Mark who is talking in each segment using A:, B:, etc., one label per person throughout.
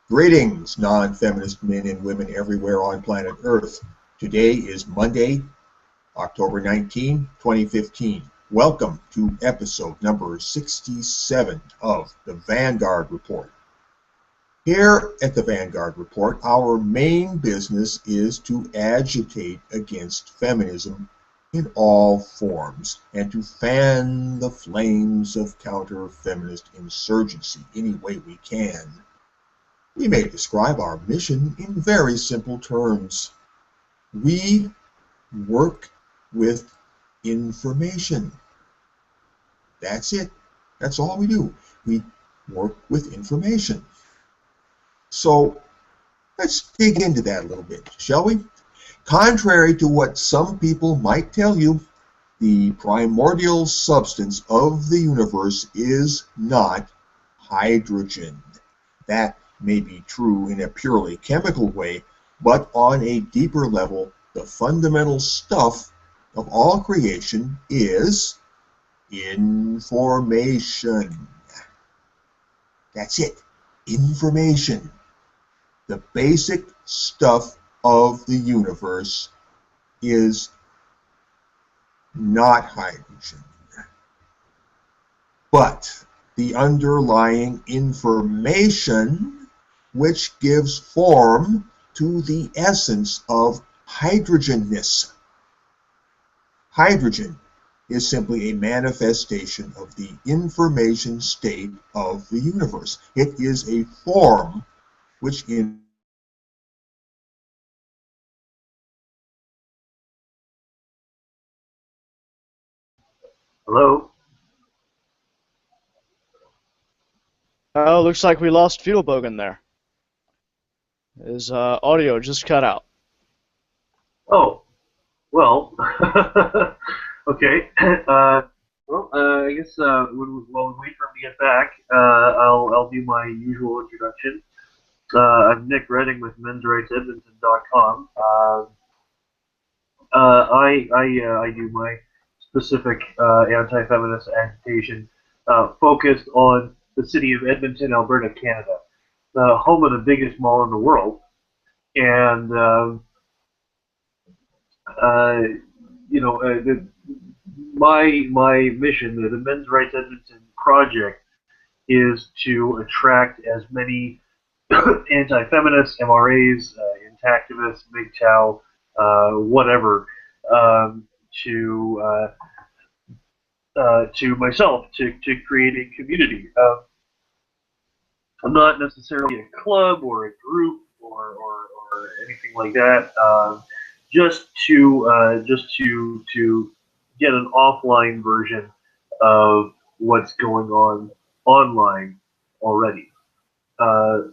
A: Greetings, non-feminist men and women everywhere on planet Earth. Today is Monday, October 19, 2015. Welcome to episode number 67 of the Vanguard Report. Here at the Vanguard Report, our main business is to agitate against feminism in all forms and to fan the flames of counter-feminist insurgency any way we can. We may describe our mission in very simple terms. We work with information. That's it. That's all we do. We work with information. So let's dig into that a little bit, shall we? Contrary to what some people might tell you, the primordial substance of the universe is not hydrogen. That may be true in a purely chemical way, but on a deeper level, the fundamental stuff of all creation is information. That's it. Information. The basic stuff of the universe is not hydrogen, but the underlying information which gives form to the essence of hydrogenness. Hydrogen is simply a manifestation of the information state of the universe. It is a form which
B: Hello?
C: Oh, looks like we lost Fiedelbogen there. His audio just cut out.
B: Oh, well, okay. I guess while we wait for him to get back, I'll do my usual introduction. I'm Nick Redding with mensrightsedmonton.com. I do my specific anti-feminist agitation focused on the city of Edmonton, Alberta, Canada, the home of the biggest mall in the world, and my mission, the Men's Rights Edmonton project, is to attract as many anti-feminists, MRAs, intactivists, MGTOW, whatever, to myself to create a community. I'm not necessarily a club or a group or anything like that. Just to get an offline version of what's going on online already.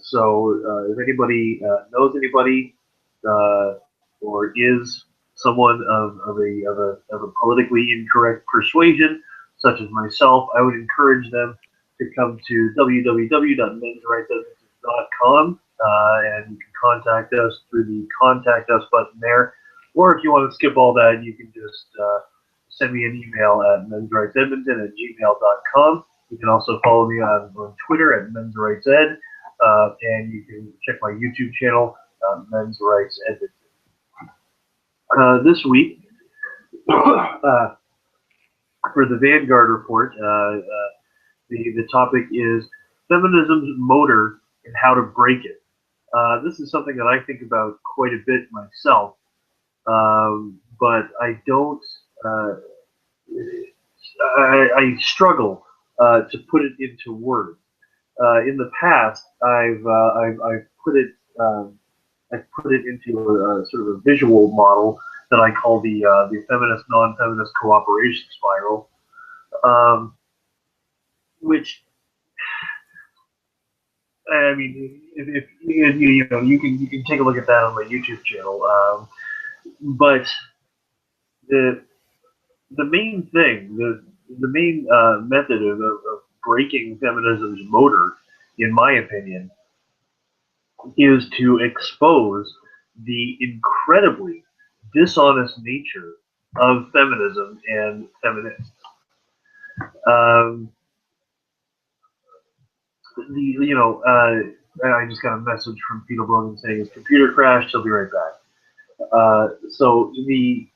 B: So if anybody knows anybody or is someone of a politically incorrect persuasion, such as myself, I would encourage them to come to www.mensrightsedmonton.com and you can contact us through the Contact Us button there. Or if you want to skip all that, you can just send me an email at mensrightsedmonton@gmail.com. You can also follow me on Twitter at mensrightsed, and you can check my YouTube channel, Men's Rights Edmonton. This week, for the Vanguard Report, the topic is feminism's motor and how to break it. This is something that I think about quite a bit myself, but I don't. I struggle to put it into words. In the past, I've put it into a sort of a visual model that I call the feminist non-feminist cooperation spiral, which, I mean, if you can take a look at that on my YouTube channel. But the main thing, the main method of breaking feminism's motor, in my opinion, is to expose the incredibly dishonest nature of feminism and feminists. I just got a message from Peter Logan saying his computer crashed. He'll be right back. So the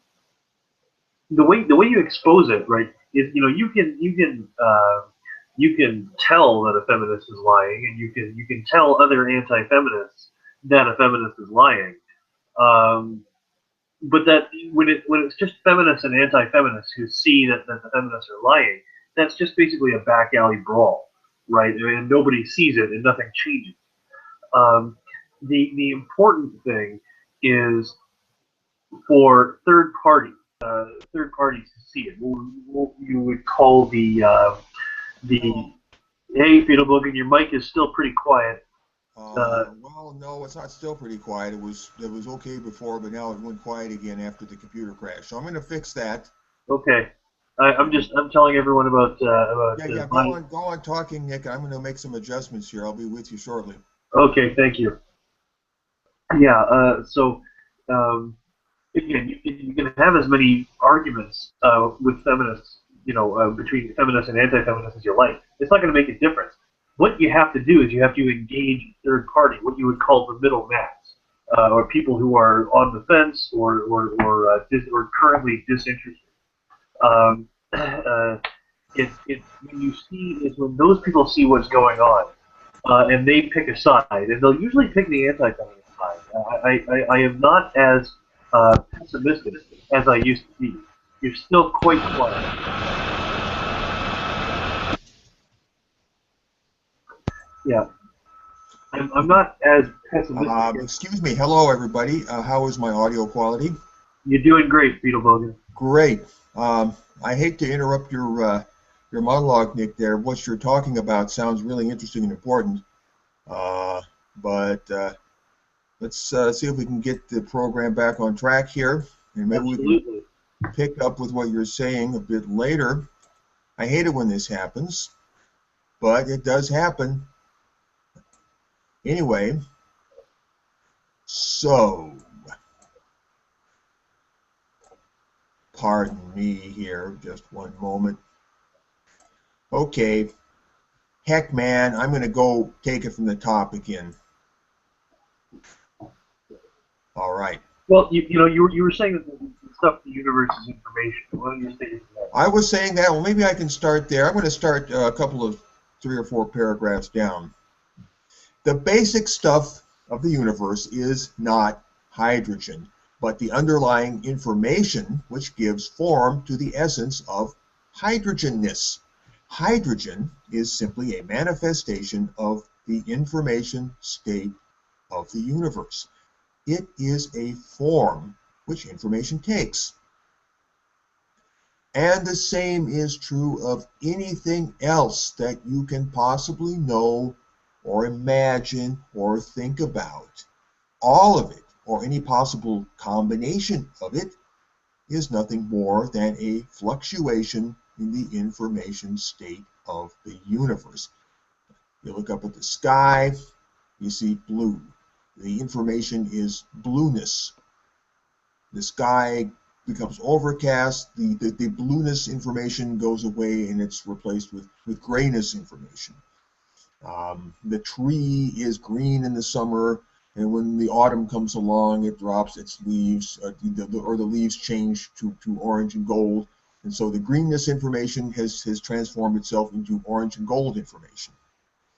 B: way you expose it, right, is you can tell that a feminist is lying, and you can tell other anti-feminists that a feminist is lying. But that when it's just feminists and anti-feminists who see that the feminists are lying, that's just basically a back alley brawl, right? And nobody sees it, and nothing changes. The important thing is for third parties to see it. What you would call the hey, Peter Logan, your mic is still pretty quiet.
A: Well, no, it's not still pretty quiet. It was okay before, but now it went quiet again after the computer crash. So I'm going to fix that.
B: Okay, I'm telling everyone about
A: Yeah. Go on talking, Nick. I'm going to make some adjustments here. I'll be with you shortly.
B: Okay, thank you. Yeah. So again, you can have as many arguments with feminists, between feminists and anti-feminists as you like. It's not going to make a difference. What you have to do is you have to engage third party, what you would call the middle mats, or people who are on the fence or currently disinterested. Um, when you see is when those people see what's going on, and they pick a side, and they'll usually pick the anti-feminist side. I am not as pessimistic as I used to be. You're still quite quiet. Yeah, I'm not as pessimistic.
A: Excuse me. Hello, everybody. How is my audio quality?
B: You're doing great, Peter Bogan.
A: Great. I hate to interrupt your monologue, Nick. There, what you're talking about sounds really interesting and important. But let's see if we can get the program back on track here, and maybe
B: Absolutely.
A: we can pick up with what you're saying a bit later. I hate it when this happens, but it does happen. Anyway, so pardon me here, just one moment. Okay, heck, man, I'm going to go take it from the top again. All right.
B: Well, you were saying that the stuff in the universe is information. Why don't you state that?
A: I was saying that. Well, maybe I can start there. I'm going to start a couple of 3 or 4 paragraphs down. The basic stuff of the universe is not hydrogen, but the underlying information which gives form to the essence of hydrogenness. Hydrogen is simply a manifestation of the information state of the universe. It is a form which information takes. And the same is true of anything else that you can possibly know or imagine or think about. All of it, or any possible combination of it, is nothing more than a fluctuation in the information state of the universe. You look up at the sky, you see blue. The information is blueness. The sky becomes overcast, the blueness information goes away and it's replaced with grayness information. The tree is green in the summer, and when the autumn comes along, it drops its leaves, or the leaves change to orange and gold, and so the greenness information has transformed itself into orange and gold information.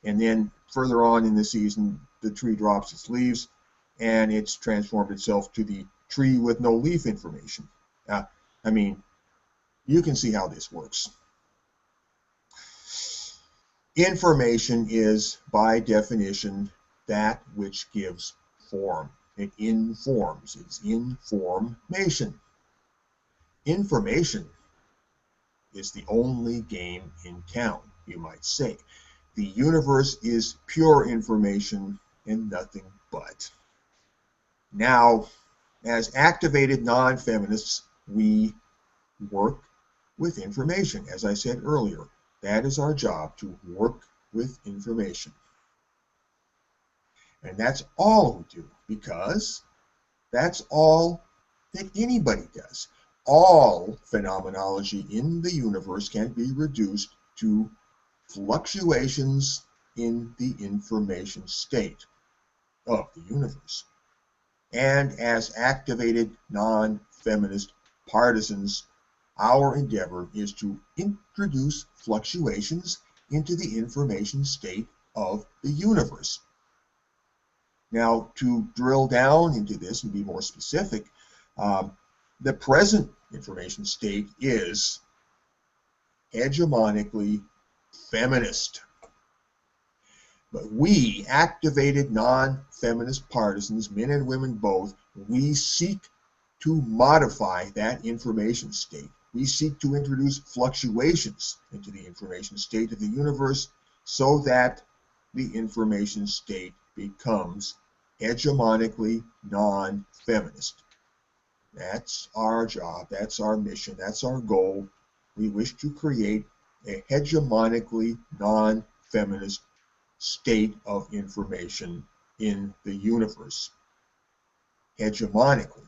A: And then further on in the season, the tree drops its leaves, and it's transformed itself to the tree with no leaf information. I mean, you can see how this works. Information is, by definition, that which gives form. It informs. It's information. Information is the only game in town, you might say. The universe is pure information and nothing but. Now, as activated non-feminists, we work with information, as I said earlier. That is our job, to work with information. And that's all we do, because that's all that anybody does. All phenomenology in the universe can be reduced to fluctuations in the information state of the universe. And as activated non-feminist partisans, our endeavor is to introduce fluctuations into the information state of the universe. Now, to drill down into this and be more specific, the present information state is hegemonically feminist. But we, activated non-feminist partisans, men and women both, we seek to modify that information state. We seek to introduce fluctuations into the information state of the universe so that the information state becomes hegemonically non-feminist. That's our job, that's our mission, that's our goal. We wish to create a hegemonically non-feminist state of information in the universe. Hegemonically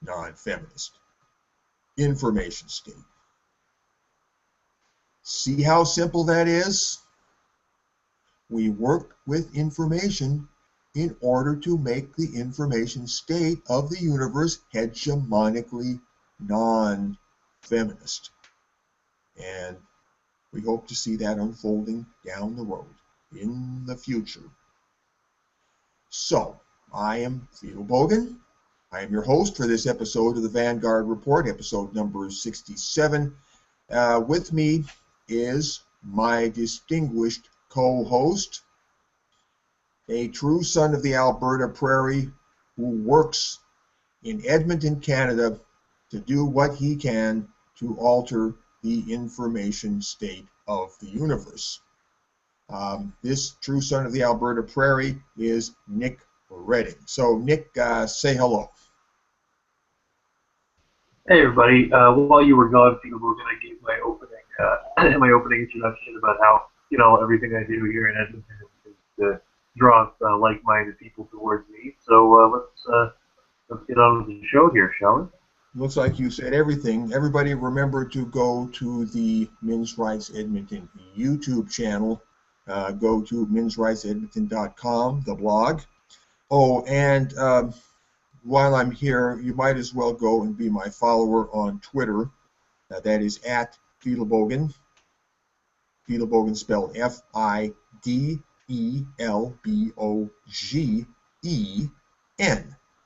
A: non-feminist information state. See how simple that is? We work with information in order to make the information state of the universe hegemonically non-feminist. And we hope to see that unfolding down the road in the future. So, I am Theodore Bogan. I am your host for this episode of the Vanguard Report, episode number 67. With me is my distinguished co-host, a true son of the Alberta Prairie who works in Edmonton, Canada, to do what he can to alter the information state of the universe. This true son of the Alberta Prairie is Nick Redding. So, Nick, say hello.
B: Hey everybody! While you were gone, Peter, we're going to give my opening, my opening introduction about how everything I do here in Edmonton is to draw like-minded people towards me. So let's get on with the show here, shall we?
A: Looks like you said everything. Everybody, remember to go to the Men's Rights Edmonton YouTube channel. Go to mensrightsedmonton.com, the blog. Oh, and while I'm here, you might as well go and be my follower on Twitter. That is at Fiedelbogen. Fiedelbogen spelled F-I-D-E-L-B-O-G-E-N,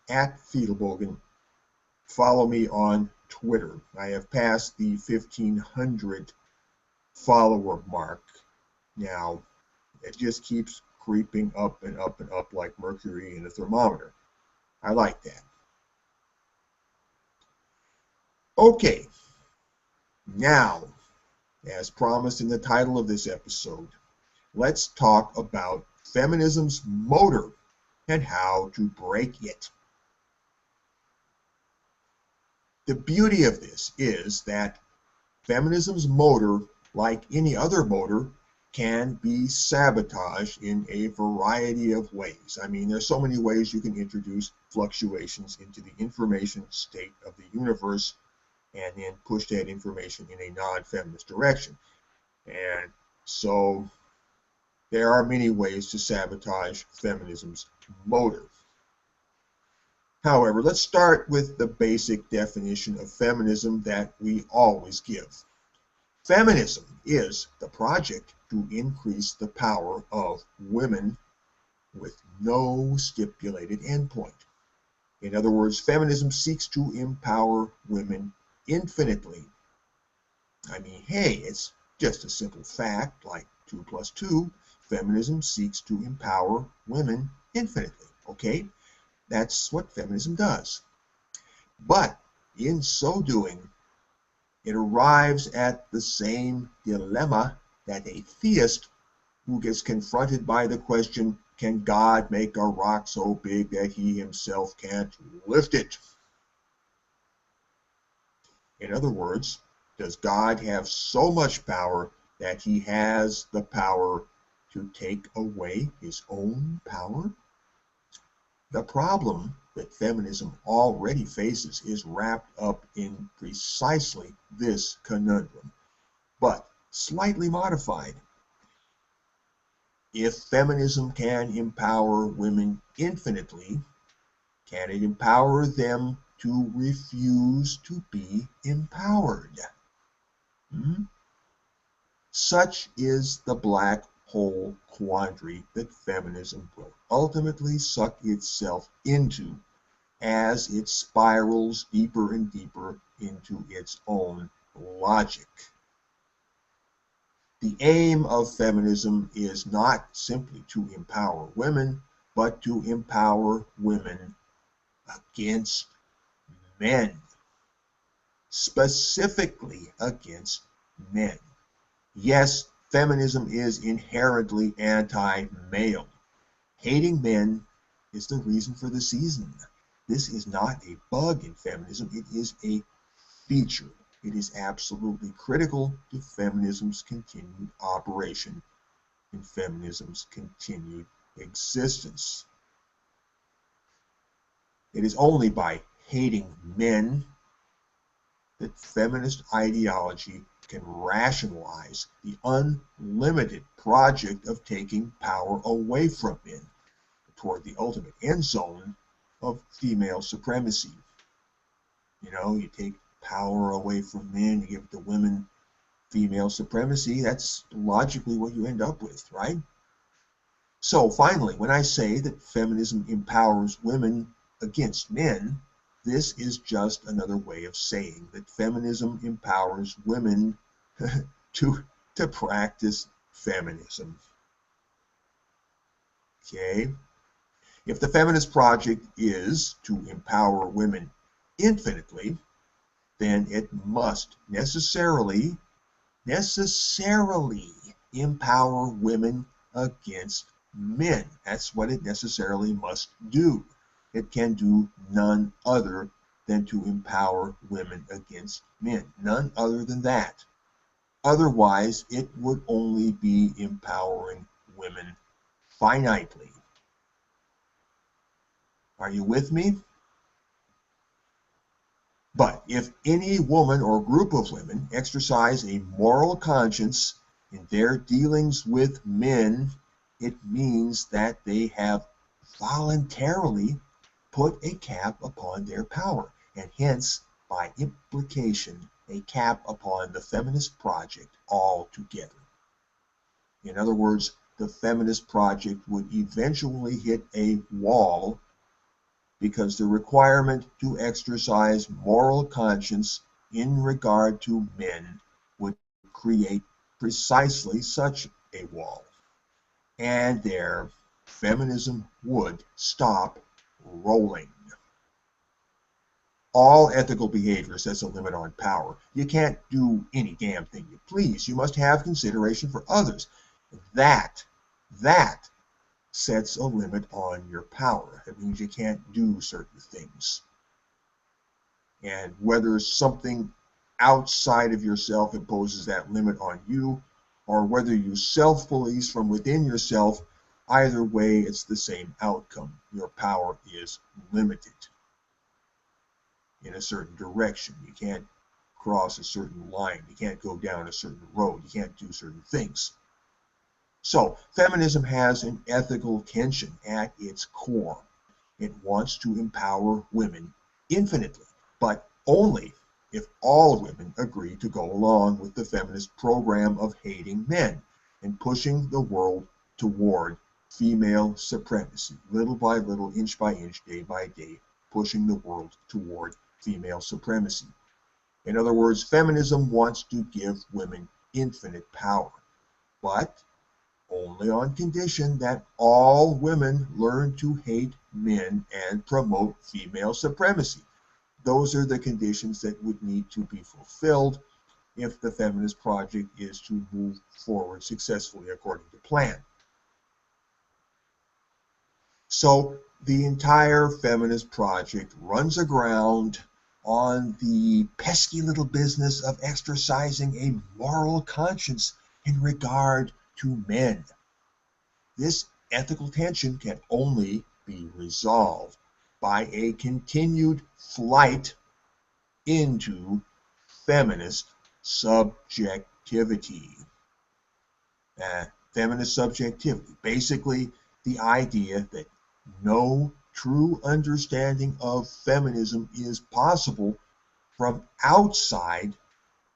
A: at Fiedelbogen. Follow me on Twitter. I have passed the 1,500 follower mark. Now, it just keeps creeping up and up and up like mercury in a thermometer. I like that. Okay, now, as promised in the title of this episode, let's talk about feminism's motor and how to break it. The beauty of this is that feminism's motor, like any other motor, can be sabotaged in a variety of ways. I mean, there's so many ways you can introduce fluctuations into the information state of the universe and then push that information in a non-feminist direction. And so there are many ways to sabotage feminism's motor. However, let's start with the basic definition of feminism that we always give. Feminism is the project to increase the power of women with no stipulated endpoint. In other words, feminism seeks to empower women infinitely. I mean, hey, it's just a simple fact like 2 + 2. Feminism seeks to empower women infinitely, okay? That's what feminism does. But in so doing, it arrives at the same dilemma that a theist who gets confronted by the question, can God make a rock so big that he himself can't lift it? In other words, does God have so much power that he has the power to take away his own power? The problem that feminism already faces is wrapped up in precisely this conundrum, but slightly modified. If feminism can empower women infinitely, can it empower them to refuse to be empowered? Such is the black hole quandary that feminism will ultimately suck itself into as it spirals deeper and deeper into its own logic. The aim of feminism is not simply to empower women, but to empower women against men, specifically against men. Yes, feminism is inherently anti-male. Hating men is the reason for the season. This is not a bug in feminism, it is a feature. It is absolutely critical to feminism's continued operation and feminism's continued existence. It is only by hating men that feminist ideology can rationalize the unlimited project of taking power away from men toward the ultimate end zone of female supremacy. You know, you take power away from men, you give it to women, female supremacy, that's logically what you end up with, right? So finally, when I say that feminism empowers women against men, this is just another way of saying that feminism empowers women to practice feminism. Okay? If the feminist project is to empower women infinitely, then it must necessarily empower women against men. That's what it necessarily must do. It can do none other than to empower women against men. None other than that. Otherwise, it would only be empowering women finitely. Are you with me? But if any woman or group of women exercise a moral conscience in their dealings with men, it means that they have voluntarily put a cap upon their power, and hence, by implication, a cap upon the feminist project altogether. In other words, the feminist project would eventually hit a wall because the requirement to exercise moral conscience in regard to men would create precisely such a wall. And there, feminism would stop rolling. All ethical behavior sets a limit on power. You can't do any damn thing you please. You must have consideration for others. That sets a limit on your power. It means you can't do certain things. And whether something outside of yourself imposes that limit on you, or whether you self-police from within yourself, either way, it's the same outcome. Your power is limited in a certain direction. You can't cross a certain line. You can't go down a certain road. You can't do certain things. So, feminism has an ethical tension at its core. It wants to empower women infinitely, but only if all women agree to go along with the feminist program of hating men and pushing the world toward female supremacy, little by little, inch by inch, day by day, pushing the world toward female supremacy. In other words, feminism wants to give women infinite power, but only on condition that all women learn to hate men and promote female supremacy. Those are the conditions that would need to be fulfilled if the feminist project is to move forward successfully according to plan. So the entire feminist project runs aground on the pesky little business of exercising a moral conscience in regard to men. This ethical tension can only be resolved by a continued flight into feminist subjectivity. Feminist subjectivity, basically the idea that no true understanding of feminism is possible from outside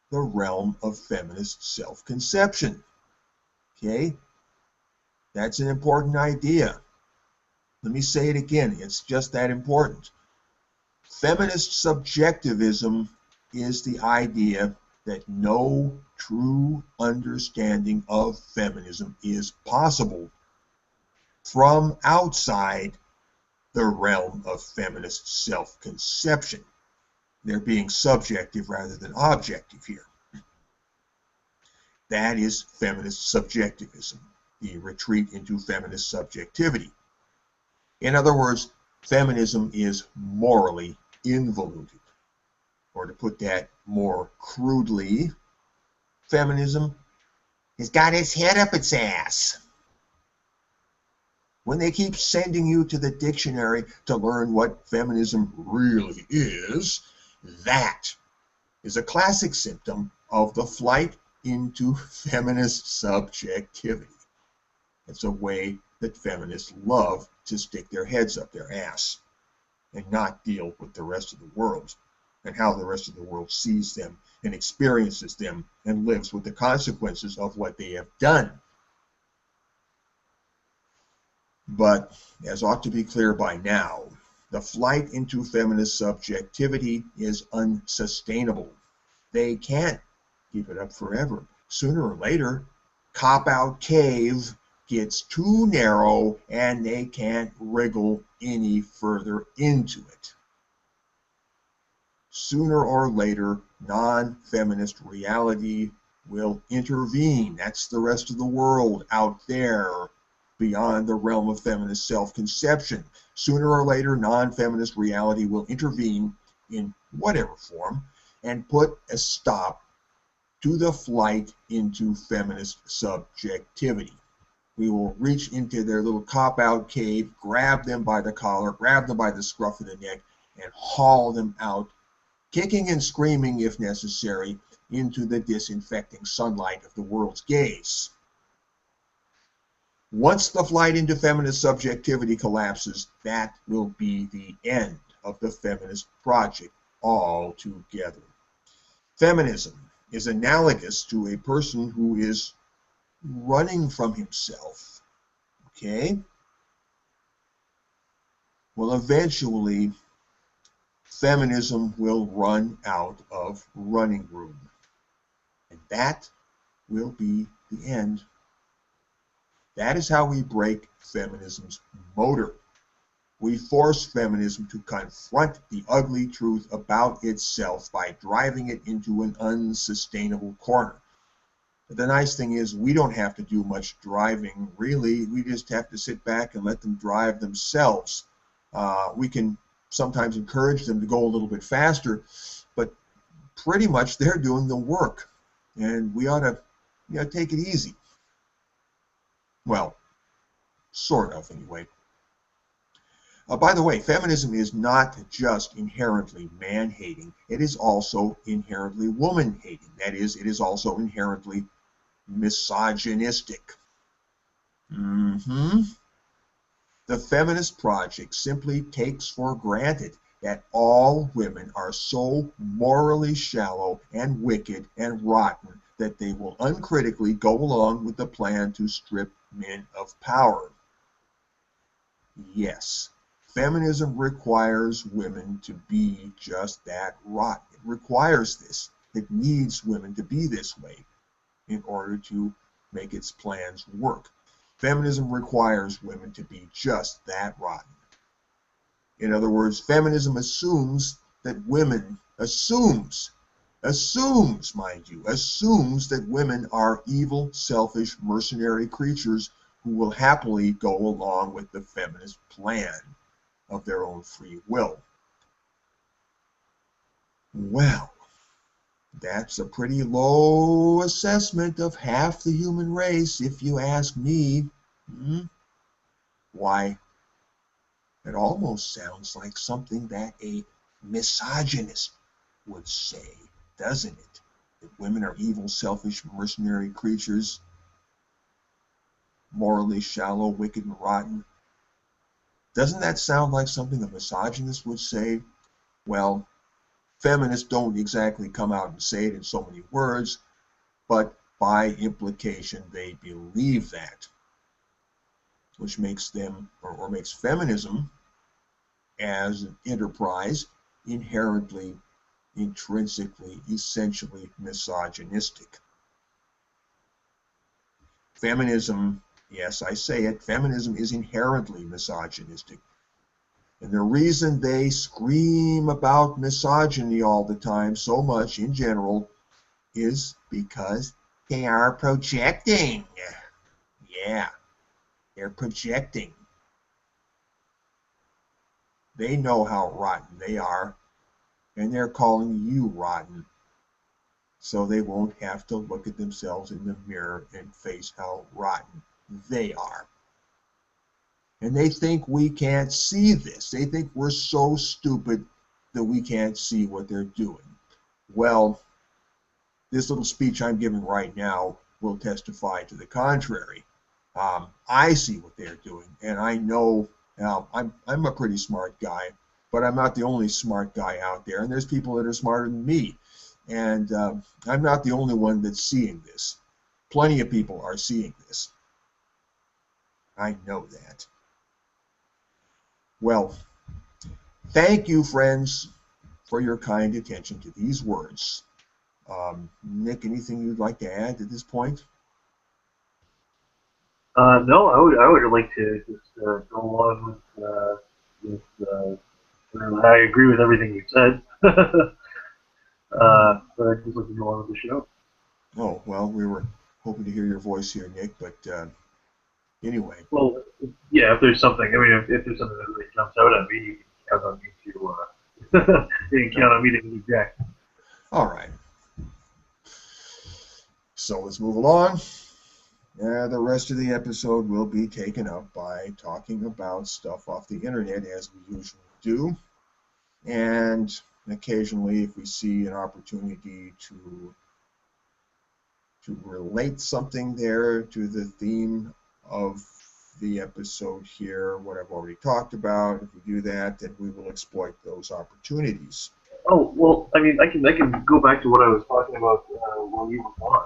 A: the realm of feminist self-conception. Okay? That's an important idea. Let me say it again. It's just that important. Feminist subjectivism is the idea that no true understanding of feminism is possible from outside the realm of feminist self-conception. They're being subjective rather than objective here. That is feminist subjectivism, the retreat into feminist subjectivity. In other words, feminism is morally involuted. Or to put that more crudely, feminism has got its head up its ass. When they keep sending you to the dictionary to learn what feminism really is, that is a classic symptom of the flight into feminist subjectivity. It's a way that feminists love to stick their heads up their ass and not deal with the rest of the world and how the rest of the world sees them and experiences them and lives with the consequences of what they have done. But, as ought to be clear by now, the flight into feminist subjectivity is unsustainable. They can't keep it up forever. Sooner or later, cop-out cave gets too narrow and they can't wriggle any further into it. Sooner or later, non-feminist reality will intervene. That's the rest of the world out there beyond the realm of feminist self-conception. Sooner or later, non-feminist reality will intervene in whatever form and put a stop to the flight into feminist subjectivity. We will reach into their little cop-out cave, grab them by the collar, grab them by the scruff of the neck, and haul them out, kicking and screaming if necessary, into the disinfecting sunlight of the world's gaze. Once the flight into feminist subjectivity collapses, that will be the end of the feminist project altogether. Feminism is analogous to a person who is running from himself. Okay? Well, eventually, feminism will run out of running room. And that will be the end. That is how we break feminism's motor. We force feminism to confront the ugly truth about itself by driving it into an unsustainable corner. But the nice thing is we don't have to do much driving, really. We just have to sit back and let them drive themselves. We can sometimes encourage them to go a little bit faster, but pretty much they're doing the work. And we ought to take it easy. Well, sort of anyway. By the way, feminism is not just inherently man-hating. It is also inherently woman-hating. That is, it is also inherently misogynistic. The feminist project simply takes for granted that all women are so morally shallow and wicked and rotten that they will uncritically go along with the plan to strip men of power. Yes, feminism requires women to be just that rotten. It requires this. It needs women to be this way in order to make its plans work. Feminism requires women to be just that rotten. In other words, feminism assumes that women, assumes, mind you, assumes that women are evil, selfish, mercenary creatures who will happily go along with the feminist plan of their own free will. Well, that's a pretty low assessment of half the human race, if you ask me. Why, it almost sounds like something that a misogynist would say, doesn't it? That women are evil, selfish, mercenary creatures. morally shallow, wicked, and rotten. Doesn't that sound like something a misogynist would say? Well, feminists don't exactly come out and say it in so many words, but by implication, they believe that, which makes them, or makes feminism as an enterprise inherently, intrinsically, essentially misogynistic. Feminism, yes, I say it, feminism is inherently misogynistic. And the reason they scream about misogyny all the time, so much in general, is because they are projecting. Yeah, they're projecting. They know how rotten they are, and they're calling you rotten, so they won't have to look at themselves in the mirror and face how rotten they are. And they think we can't see this. They think we're so stupid that we can't see what they're doing. Well, this little speech I'm giving right now will testify to the contrary. I see what they're doing, and I know I'm a pretty smart guy, but I'm not the only smart guy out there, and there's people that are smarter than me. And I'm not the only one that's seeing this. Plenty of people are seeing this. I know that. Well, thank you, friends, for your kind attention to these words. Nick, anything you'd like to add at this point?
B: No, I would like to just go along with I agree with everything you said. But I'd just like to go on with the show.
A: Oh, well, we were hoping to hear your voice here, Nick, but anyway.
B: Well, yeah, if there's something, I mean, if there's something that really jumps out at me, you can count on me to, you can count on me to interject.
A: All right. So let's move along. The rest of the episode will be taken up by talking about stuff off the internet, as we usually do. And occasionally, if we see an opportunity to relate something there to the theme of the episode here, what I've already talked about, if we do that, then we will exploit those opportunities.
B: Oh, well, I mean, I can go back to what I was talking about while you were gone.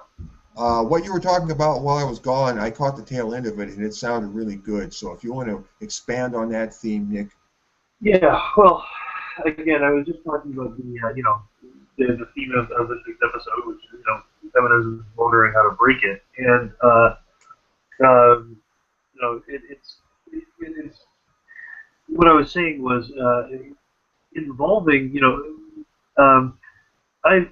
A: What you were talking about while I was gone, I caught the tail end of it, and it sounded really good. So if you want to expand on that theme, Nick.
B: Yeah, well, again, I was just talking about the theme of this week's episode, which is, feminism, motor, and how to break it. And, it's what I was saying was involving, I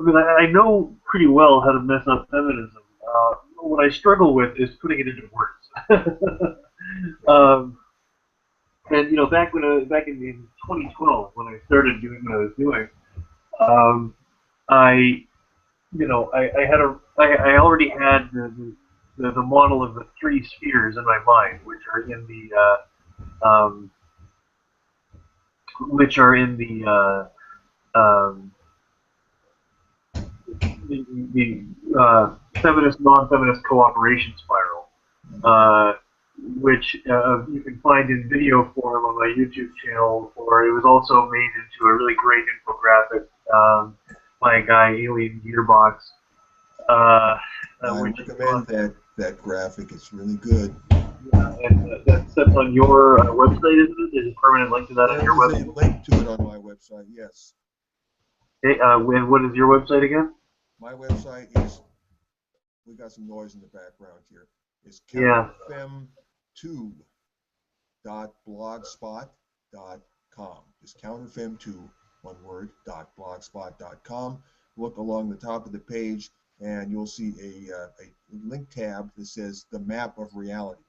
B: I mean, I know pretty well how to mess up feminism. What I struggle with is putting it into words. um, and back in 2012 when I started doing what I was doing, I I already had the model of the three spheres in my mind, which are in the feminist non-feminist cooperation spiral, which you can find in video form on my YouTube channel, or it was also made into a really great infographic by a guy, Alien Gearbox.
A: I recommend that graphic. It's really good.
B: And that's on your website, isn't it? There's a permanent link to that on your website?
A: There's a link to it on my website, yes.
B: Okay, and what is your website again?
A: My website is, we got some noise in the background here, is counterfem2.blogspot.com. Just counterfem2, one word, .blogspot.com. Look along the top of the page, and you'll see a link tab that says the map of reality.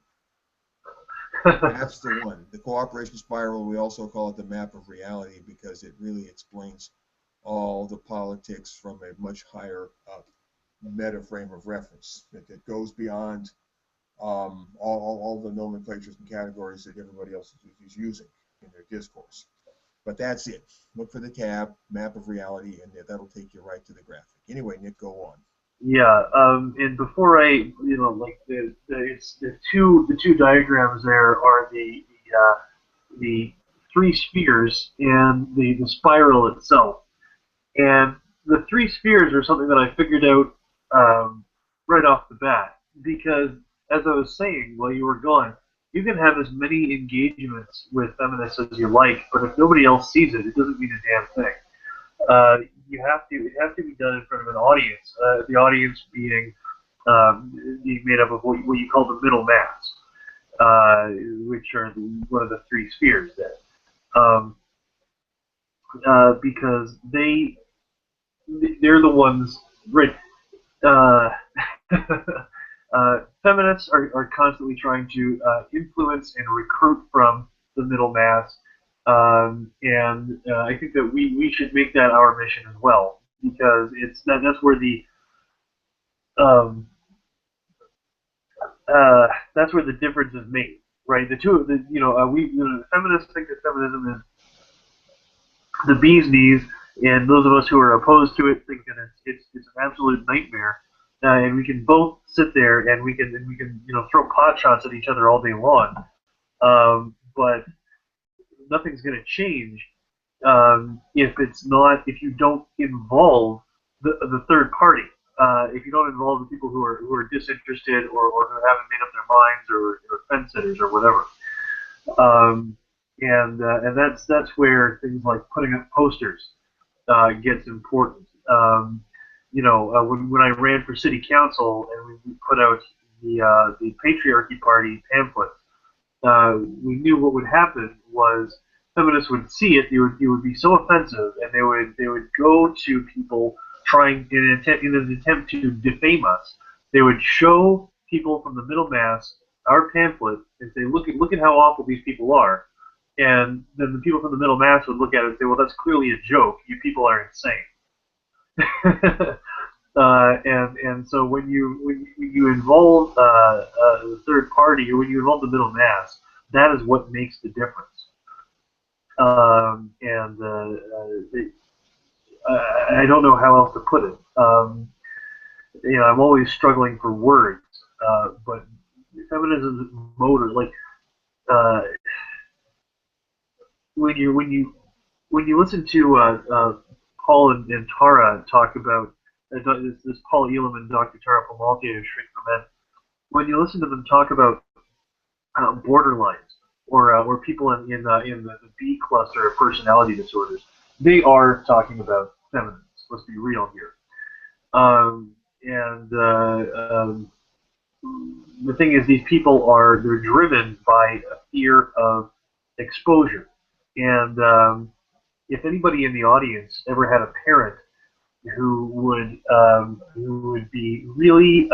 A: That's the one. The cooperation spiral, we also call it the map of reality because it really explains all the politics from a much higher meta frame of reference that goes beyond all the nomenclatures and categories that everybody else is using in their discourse. But that's it. Look for the tab, map of reality, and that'll take you right to the graphic. Anyway, Nick, go on.
B: Yeah, and before like the two diagrams there are the three spheres and the spiral itself. And the three spheres are something that I figured out right off the bat because, as I was saying while you were gone, you can have as many engagements with feminists as you like, but if nobody else sees it, it doesn't mean a damn thing. It has to be done in front of an audience. The audience being made up of what you call the middle mass, which are one of the three spheres there. Um, because they're the ones, right? Uh, feminists are constantly trying to influence and recruit from the middle mass, and I think that we should make that our mission as well because that's where um, that's where the difference is made, right? The feminists think that feminism is the bee's knees, and those of us who are opposed to it think that it's an absolute nightmare. And we can both sit there and we can throw pot shots at each other all day long, but nothing's going to change if you don't involve the third party. If you don't involve the people who are disinterested or who haven't made up their minds or fence sitters or whatever. Um, and that's where things like putting up posters gets important. When I ran for city council and we put out the patriarchy party pamphlet, we knew what would happen was feminists would see it. It would be so offensive, and they would go to people trying in an attempt to defame us. They would show people from the middle mass our pamphlet and say, look at how awful these people are. And then the people from the middle mass would look at it and say, well, that's clearly a joke. You people are insane. And so when you involve the third party or when you involve the middle mass, that is what makes the difference. And I don't know how else to put it. I'm always struggling for words, but feminism's motor, like uh, when you listen to Paul and Tara talk about this Paul Elam and Dr. Tara Pamaltia who Shrink for Men, when you listen to them talk about borderlines or people in the B cluster of personality disorders, they are talking about feminists. Let's be real here. And the thing is, these people they're driven by a fear of exposure. And if anybody in the audience ever had a parent who would be really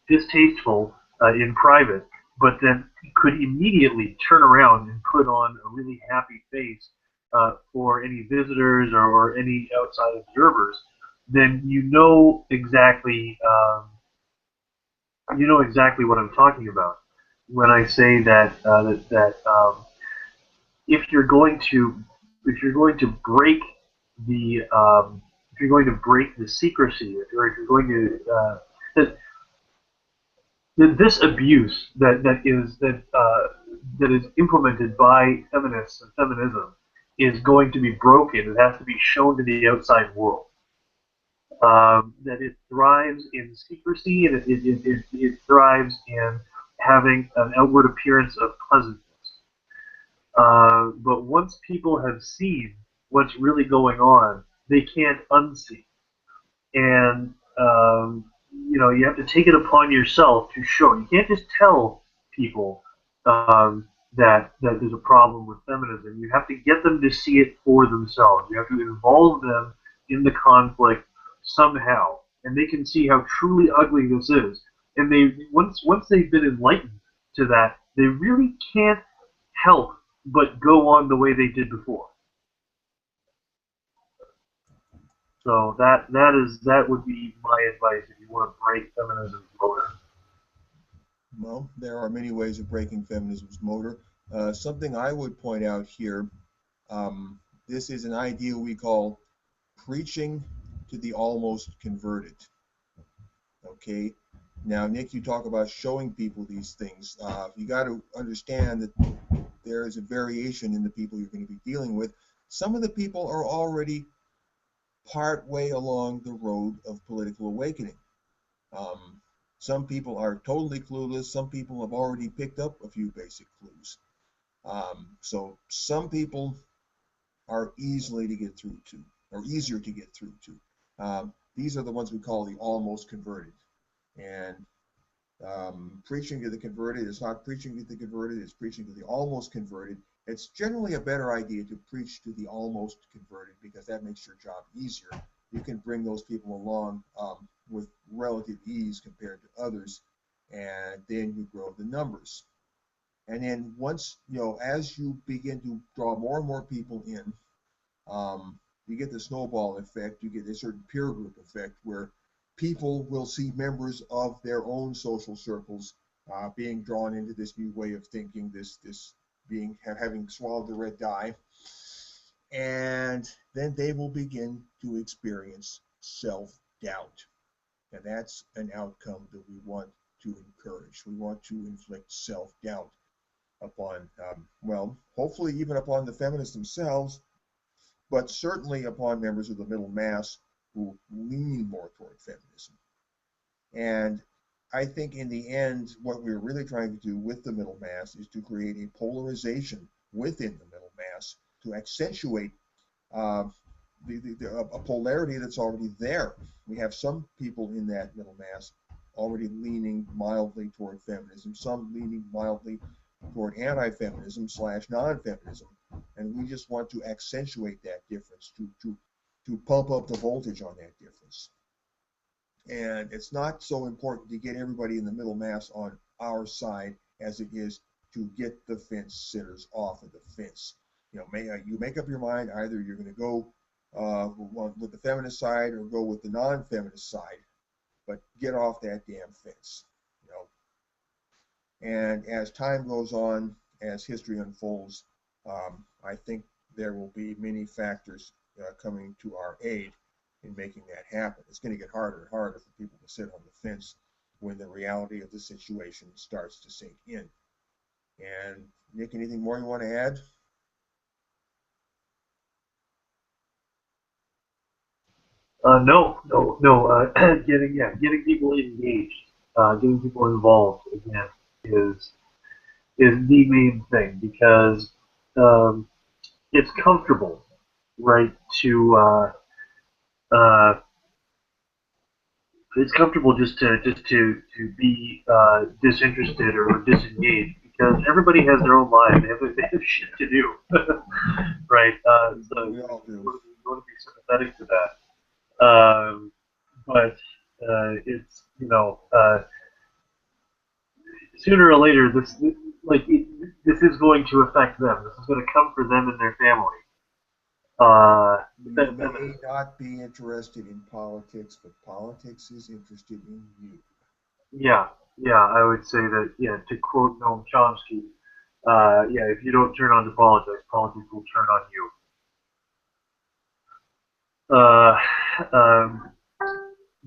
B: distasteful in private, but then could immediately turn around and put on a really happy face for any visitors or any outside observers, then you know exactly what I'm talking about when I say that if you're going to break the secrecy, or if you're going to this abuse that is implemented by feminists and feminism is going to be broken. It has to be shown to the outside world. That it thrives in secrecy, and it thrives in having an outward appearance of pleasantness. But once people have seen what's really going on, they can't unsee. And you have to take it upon yourself to show. You can't just tell people that there's a problem with feminism. You have to get them to see it for themselves. You have to involve them in the conflict somehow, and they can see how truly ugly this is. And once they've been enlightened to that, they really can't help but go on the way they did before. So that would be my advice if you want to break feminism's motor.
A: Well, there are many ways of breaking feminism's motor. Something I would point out here, this is an idea we call preaching to the almost converted. Okay. Now, Nick, you talk about showing people these things. You got to understand that there is a variation in the people you're going to be dealing with. Some of the people are already part way along the road of political awakening. Some people are totally clueless. Some people have already picked up a few basic clues. So some people are easily to get through to, or easier to get through to. These are the ones we call the almost converted. And preaching to the converted is not preaching to the converted, it's preaching to the almost converted. It's generally a better idea to preach to the almost converted because that makes your job easier. You can bring those people along with relative ease compared to others, and then you grow the numbers. And then once, as you begin to draw more and more people in, you get the snowball effect, you get a certain peer group effect where people will see members of their own social circles being drawn into this new way of thinking, this having swallowed the red dye, and then they will begin to experience self-doubt. And that's an outcome that we want to encourage. We want to inflict self-doubt upon, hopefully even upon the feminists themselves, but certainly upon members of the middle mass who lean more toward feminism. And I think in the end, what we're really trying to do with the middle mass is to create a polarization within the middle mass to accentuate a polarity that's already there. We have some people in that middle mass already leaning mildly toward feminism, some leaning mildly toward anti-feminism / non-feminism, and we just want to accentuate that difference, to pump up the voltage on that difference. And it's not so important to get everybody in the middle mass on our side as it is to get the fence sitters off of the fence. You make up your mind, either you're going to go with the feminist side or go with the non-feminist side, but get off that damn fence. And as time goes on, as history unfolds, I think there will be many factors coming to our aid in making that happen. It's going to get harder and harder for people to sit on the fence when the reality of the situation starts to sink in. And Nick, anything more you want to add?
B: No. Getting people engaged, getting people involved again is the main thing because it's comfortable, right? It's comfortable just to be disinterested or disengaged because everybody has their own life. They have shit to do, right? So
A: We all do.
B: you want to be sympathetic to that. But it's sooner or later this is going to affect them. This is going to come for them and their family.
A: You may not be interested in politics, but politics is interested in you.
B: Yeah, I would say that. Yeah, to quote Noam Chomsky, if you don't turn on to politics, politics will turn on you.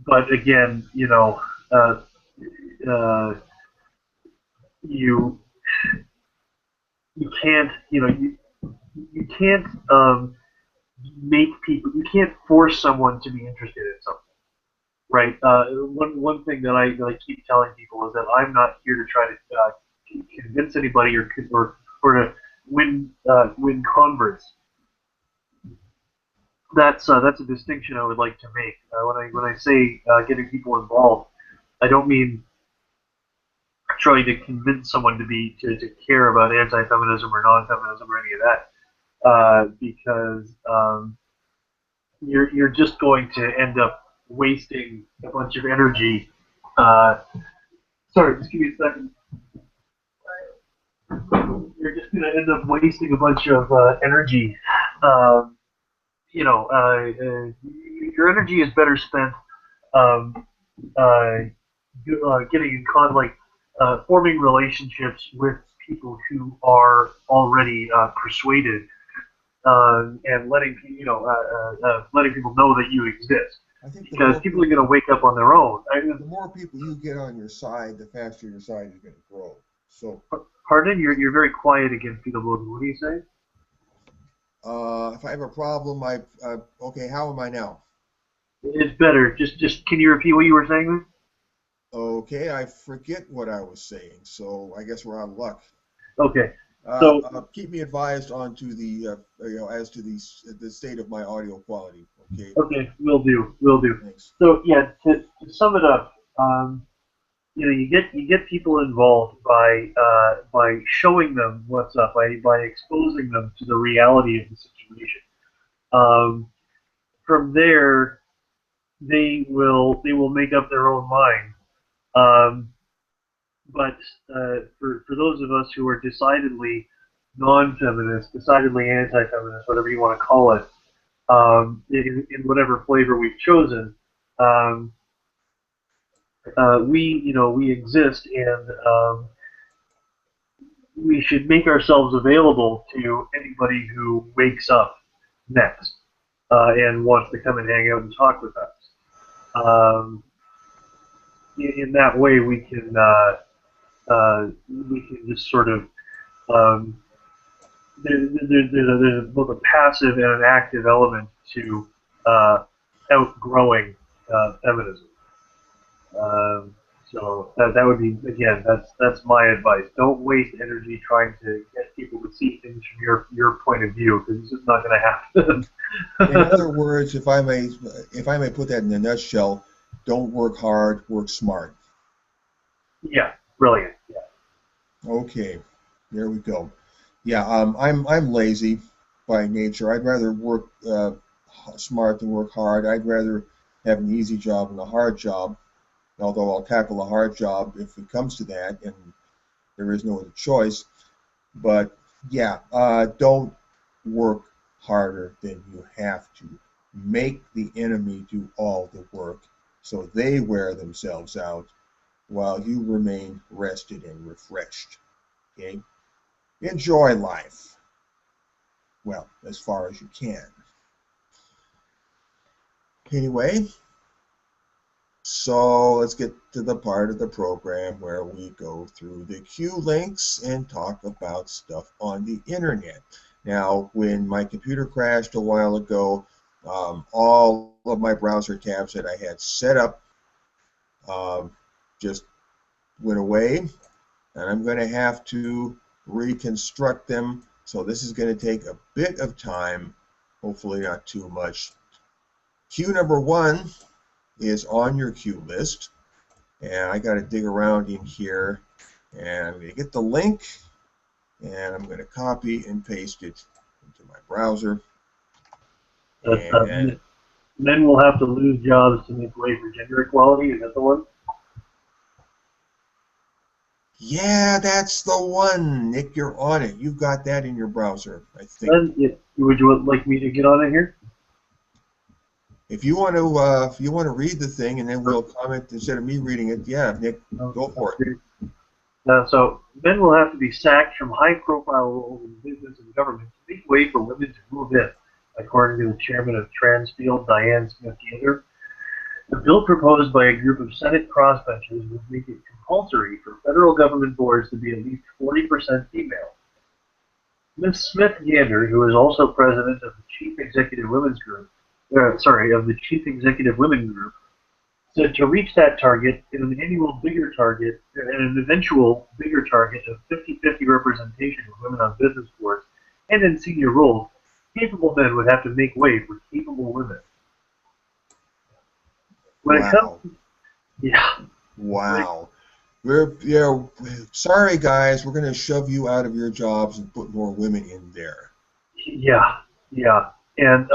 B: But again, you can't, you can't make people, you can't force someone to be interested in something, right? One thing that I keep telling people is that I'm not here to try to convince anybody or to win converts. That's a distinction I would like to make. When I say getting people involved, I don't mean trying to convince someone to care about anti-feminism or non-feminism or any of that, because you're just going to end up wasting a bunch of energy. Sorry, just give me a second. You're just going to end up wasting a bunch of energy. Your energy is better spent getting in forming relationships with people who are already persuaded and letting people know that you exist.
A: I think
B: because people are going to wake up on their own.
A: the more people you get on your side, the faster your side is going to grow. So,
B: pardon, you're very quiet again, Peter Logan. What do you say?
A: if I have a problem, okay. How am I now?
B: It's better. Just can you repeat what you were saying?
A: Okay, I forget what I was saying. So I guess we're out of luck.
B: Okay. So
A: Keep me advised onto the as to the state of my audio quality. Okay.
B: okay, will do.
A: Thanks.
B: So yeah, to sum it up, you get people involved by showing them what's up, by exposing them to the reality of the situation. Um, from there, they will make up their own mind. Um, but for those of us who are decidedly non-feminist, decidedly anti-feminist, whatever you want to call it, in whatever flavor we've chosen, um, we exist, and we should make ourselves available to anybody who wakes up next and wants to come and hang out and talk with us. Um, in that way, we can just sort of um, there's both a passive and an active element to outgrowing feminism. Um, so that would be, again, that's my advice. Don't waste energy trying to get people to see things from your point of view, because it's just not going to happen.
A: In other words, if I may put that in a nutshell, don't work hard, work smart.
B: Yeah, brilliant. Yeah.
A: Okay, there we go. Yeah, I'm lazy by nature. I'd rather work smart than work hard. I'd rather have an easy job than a hard job. Although I'll tackle a hard job if it comes to that, and there is no other choice. But yeah, don't work harder than you have to. Make the enemy do all the work so they wear themselves out while you remain rested and refreshed. Okay? Enjoy life. Well, as far as you can. Anyway, so let's get to the part of the program where we go through the Q links and talk about stuff on the internet. Now, when my computer crashed a while ago, all of my browser tabs that I had set up just went away, and I'm going to have to reconstruct them. So this is going to take a bit of time, hopefully not too much. Q number 1 is on your queue list, and I got to dig around in here, and I'm going to get the link, and I'm going to copy and paste it into my browser. And
B: Men will have to lose jobs to make way for gender equality. Is that the one?
A: yeah, that's the one, Nick. You're on it. You've got that in your browser, I think.
B: Would you like me to get on it here?
A: If you want to read the thing, and then we'll comment instead of me reading it. Yeah, Nick, go for it.
B: So men will have to be sacked from high-profile roles in business and government to make way for women to move in, according to the chairman of Transfield, Diane Smith-Gaither. The bill proposed by a group of Senate crossbenchers would make it compulsory for federal government boards to be at least 40% female. Ms. Smith-Gaither, who is also president of the Chief Executive Women's Group, of the Chief Executive Women Group, said to reach that target in an eventual bigger target of 50-50 representation of women on business boards and in senior roles, capable men would have to make way for capable women. When it comes to, yeah.
A: Wow. Sorry guys, we're going to shove you out of your jobs and put more women in there.
B: Yeah. And,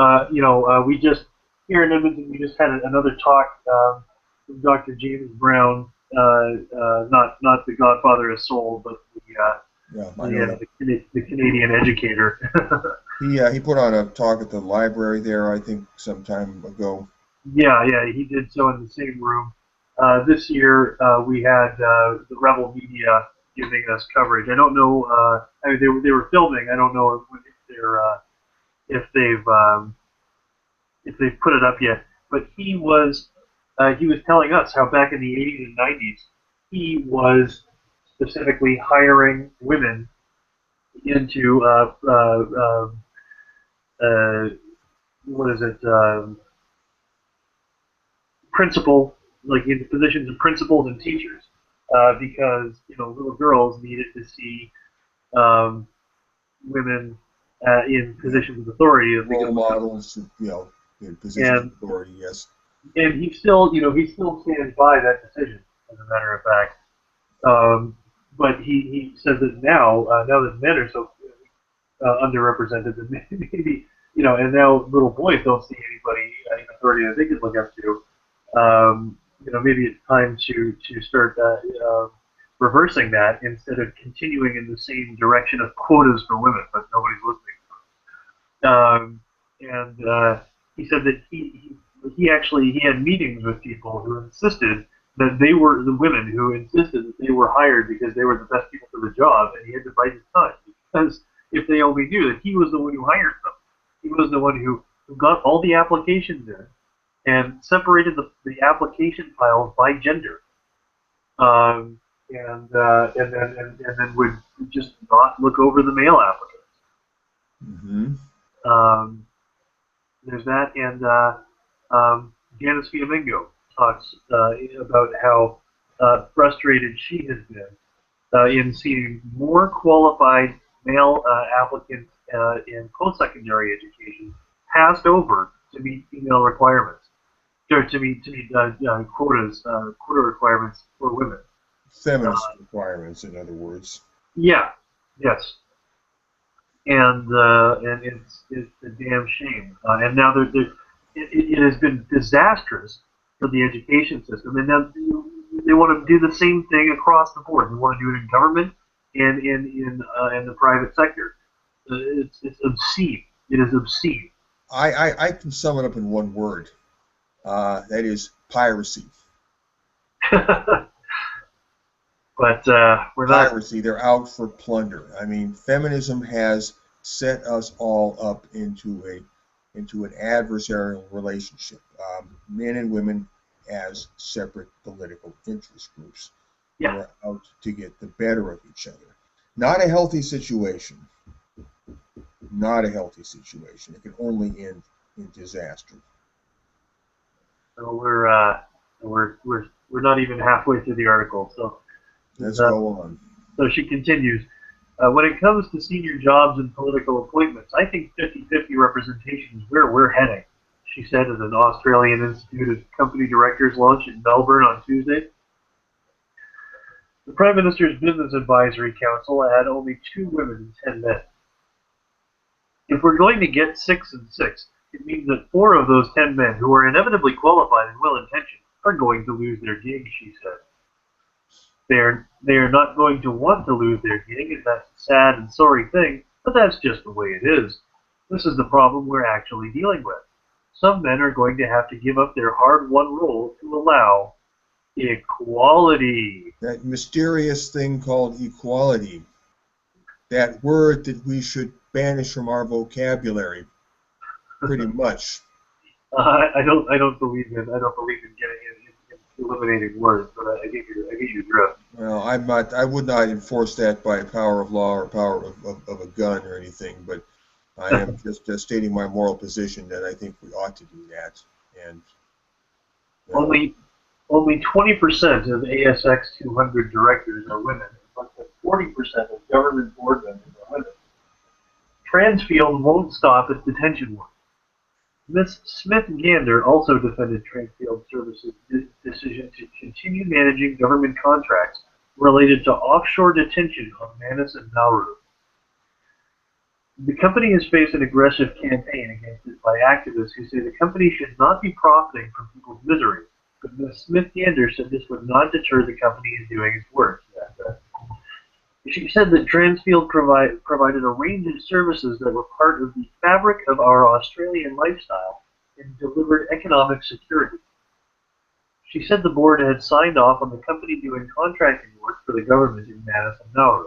B: we just, here in Edmonton, we just had another talk from Dr. James Brown, not the Godfather of Soul, but the Canadian educator.
A: He put on a talk at the library there, I think, some time ago.
B: Yeah, he did so in the same room. This year, we had the Rebel Media giving us coverage. I don't know, they were filming. I don't know if they've put it up yet. but he was telling us how back in the 80s and 90s he was specifically hiring women into what is it, principal, like in positions of principals and teachers, because little girls needed to see women in positions of authority.
A: Role models, in positions of
B: And
A: authority, yes.
B: and he still stands by that decision, as a matter of fact. But he says that now that men are so underrepresented, that maybe and now little boys don't see anybody in authority that they can look up to. Maybe it's time to start reversing that instead of continuing in the same direction of quotas for women, but nobody's listening. And he said that he had meetings with people who insisted that they were the women who insisted that they were hired because they were the best people for the job, and he had to bite his tongue because if they only knew that he was the one who hired them, he was the one who got all the applications in and separated the application files by gender, and then would just not look over the male applicants.
A: Mm-hmm.
B: There's that, and Janice Fiamingo talks about how frustrated she has been in seeing more qualified male applicants in post-secondary education passed over to meet female requirements, or to meet quotas, quota requirements for women.
A: Feminist requirements, in other words.
B: Yeah. Yes. And it's a damn shame. And now it has been disastrous for the education system. And now they want to do the same thing across the board. They want to do it in government and in the private sector. It's obscene. It is obscene.
A: I can sum it up in one word. That is piracy.
B: But we're not.
A: Piracy. They're out for plunder. I mean, feminism has set us all up into an adversarial relationship. Men and women as separate political interest groups.
B: Yeah.
A: We're out to get the better of each other. Not a healthy situation. Not a healthy situation. It can only end in disaster.
B: So we're not even halfway through the article. So
A: let's go on.
B: So she continues. When it comes to senior jobs and political appointments, I think 50-50 representation is where we're heading, she said at an Australian Institute of Company Directors launch in Melbourne on Tuesday. The Prime Minister's Business Advisory Council had only 2 women and 10 men. If we're going to get 6 and 6, it means that 4 of those 10 men, who are inevitably qualified and well-intentioned, are going to lose their gig, she said. They are not going to want to lose their gig, and that's a sad and sorry thing, but that's just the way it is. This is the problem we're actually dealing with. Some men are going to have to give up their hard-won role to allow equality.
A: That mysterious thing called equality. That word that we should banish from our vocabulary, pretty much.
B: I don't believe in eliminating words, but I get your drift.
A: Well, I would not enforce that by power of law or power of a gun or anything, but I am just stating my moral position that I think we ought to do that. And
B: only 20% of ASX 200 directors are women, but 40% of government board members are women. Transfield won't stop at detention work. Ms. Smith-Gander also defended Transfield Services' decision to continue managing government contracts related to offshore detention on Manus and Nauru. The company has faced an aggressive campaign against it by activists who say the company should not be profiting from people's misery, but Ms. Smith-Gander said this would not deter the company in doing its work. She said that Transfield provided a range of services that were part of the fabric of our Australian lifestyle and delivered economic security. She said the board had signed off on the company doing contracting work for the government in Manus and Nauru.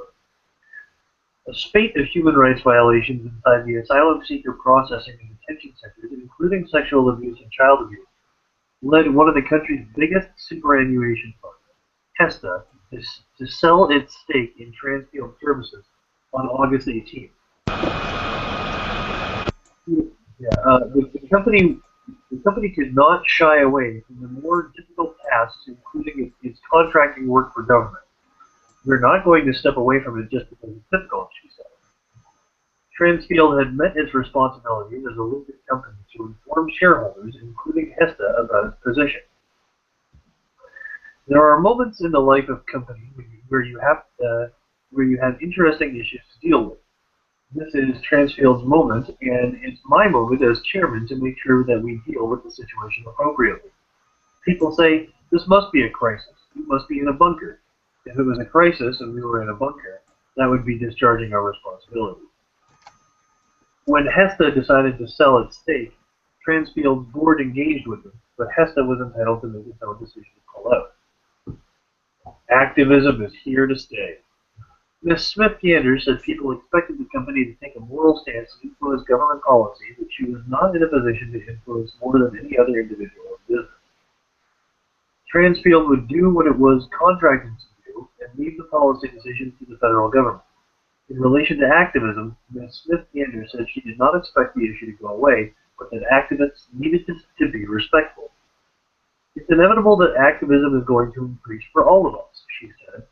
B: A spate of human rights violations inside the asylum seeker processing and detention centers, including sexual abuse and child abuse, led one of the country's biggest superannuation funds, Hesta, to sell its stake in Transfield Services on August 18th. Yeah, the company could not shy away from the more difficult tasks, including its contracting work for government. We're not going to step away from it just because it's difficult, she said. Transfield had met its responsibilities as a limited company to inform shareholders, including Hesta, about its position. There are moments in the life of a company where you have interesting issues to deal with. This is Transfield's moment, and it's my moment as chairman to make sure that we deal with the situation appropriately. People say, this must be a crisis. You must be in a bunker. If it was a crisis and we were in a bunker, that would be discharging our responsibility. When Hesta decided to sell its stake, Transfield's board engaged with them, but Hesta was entitled to make its own decision to pull out. Activism is here to stay. Ms. Smith-Gander said people expected the company to take a moral stance and influence government policy, but she was not in a position to influence more than any other individual in business. Transfield would do what it was contracted to do and leave the policy decisions to the federal government. In relation to activism, Ms. Smith-Gander said she did not expect the issue to go away, but that activists needed to be respectful. It's inevitable that activism is going to increase for all of us, she said,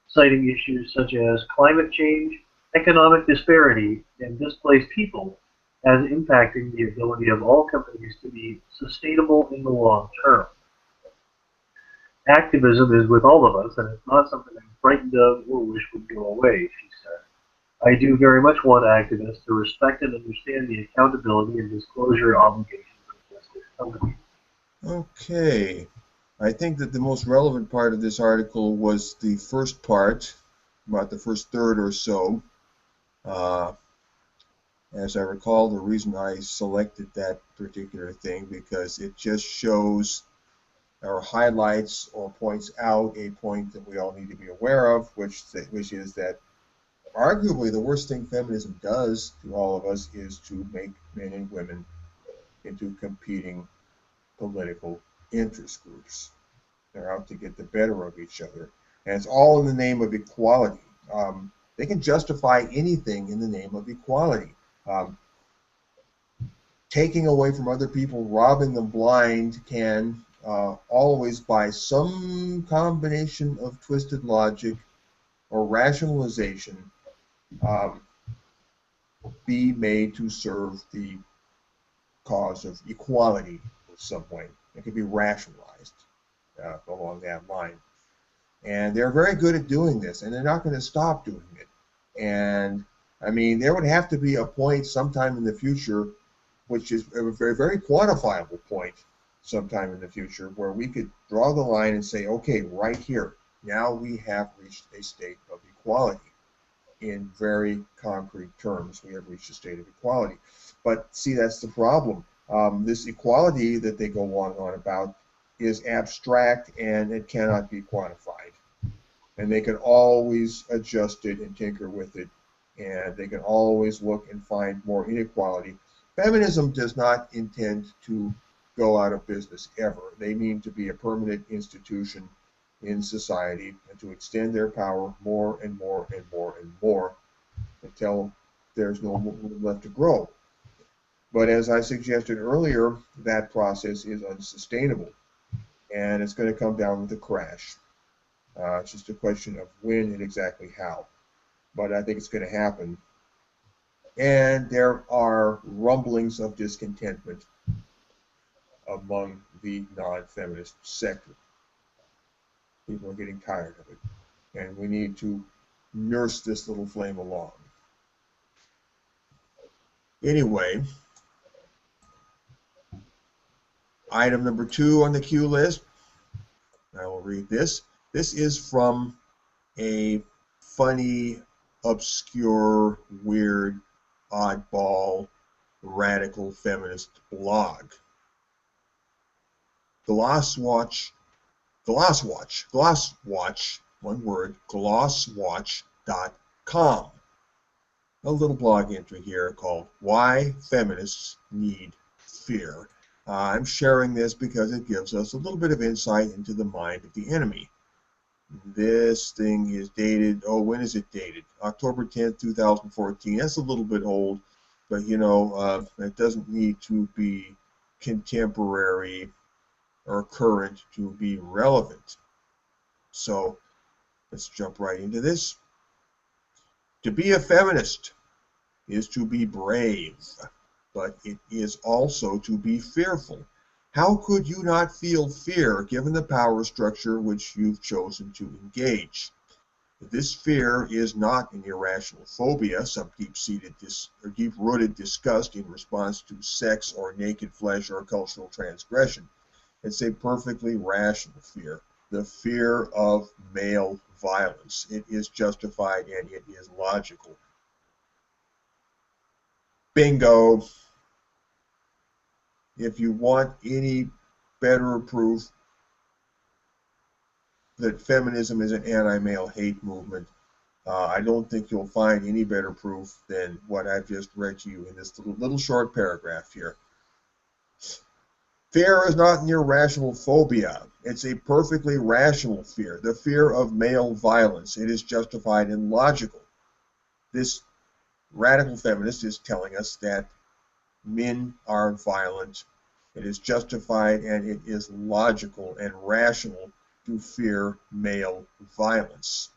B: citing issues such as climate change, economic disparity, and displaced people as impacting the ability of all companies to be sustainable in the long term. Activism is with all of us, and it's not something I'm frightened of or wish would go away, she said. I do very much want activists to respect and understand the accountability and disclosure obligations of listed companies.
A: Okay. I think that the most relevant part of this article was the first part, about the first third or so. As I recall, the reason I selected that particular thing because it just shows or highlights or points out a point that we all need to be aware of, which is that arguably the worst thing feminism does to all of us is to make men and women into competing political interest groups. They're out to get the better of each other. And it's all in the name of equality. They can justify anything in the name of equality. Taking away from other people, robbing them blind can always, by some combination of twisted logic or rationalization, be made to serve the cause of equality in some way. It can be rationalized along that line. And they're very good at doing this, and they're not going to stop doing it. And, I mean, there would have to be a point sometime in the future, which is a very, very quantifiable point sometime in the future, where we could draw the line and say, okay, right here, now we have reached a state of equality. In very concrete terms, we have reached a state of equality. But see, that's the problem. This equality that they go on about is abstract and it cannot be quantified. And they can always adjust it and tinker with it, and they can always look and find more inequality. Feminism does not intend to go out of business ever. They mean to be a permanent institution in society and to extend their power more and more and more and more until there's no room left to grow. But as I suggested earlier, that process is unsustainable, and it's going to come down with a crash. It's just a question of when and exactly how. But I think it's going to happen. And there are rumblings of discontentment among the non-feminist sector. People are getting tired of it. And we need to nurse this little flame along. Anyway, item number 2 on the queue list. I will read this. This is from a funny, obscure, weird, oddball, radical feminist blog. Glosswatch, one word, glosswatch.com. A little blog entry here called Why Feminists Need Fear. I'm sharing this because it gives us a little bit of insight into the mind of the enemy. This thing is dated, oh, when is it dated? October 10th, 2014. That's a little bit old, but you know, it doesn't need to be contemporary or current to be relevant. So let's jump right into this. To be a feminist is to be brave, but it is also to be fearful. How could you not feel fear given the power structure which you've chosen to engage? This fear is not an irrational phobia, some deep-seated or deep-rooted disgust in response to sex or naked flesh or cultural transgression. It's a perfectly rational fear, the fear of male violence. It is justified and it is logical. Bingo. If you want any better proof that feminism is an anti-male hate movement, I don't think you'll find any better proof than what I've just read to you in this little short paragraph here. Fear is not an irrational phobia. It's a perfectly rational fear, the fear of male violence. It is justified and logical. This radical feminist is telling us that men are violent. It is justified and it is logical and rational to fear male violence.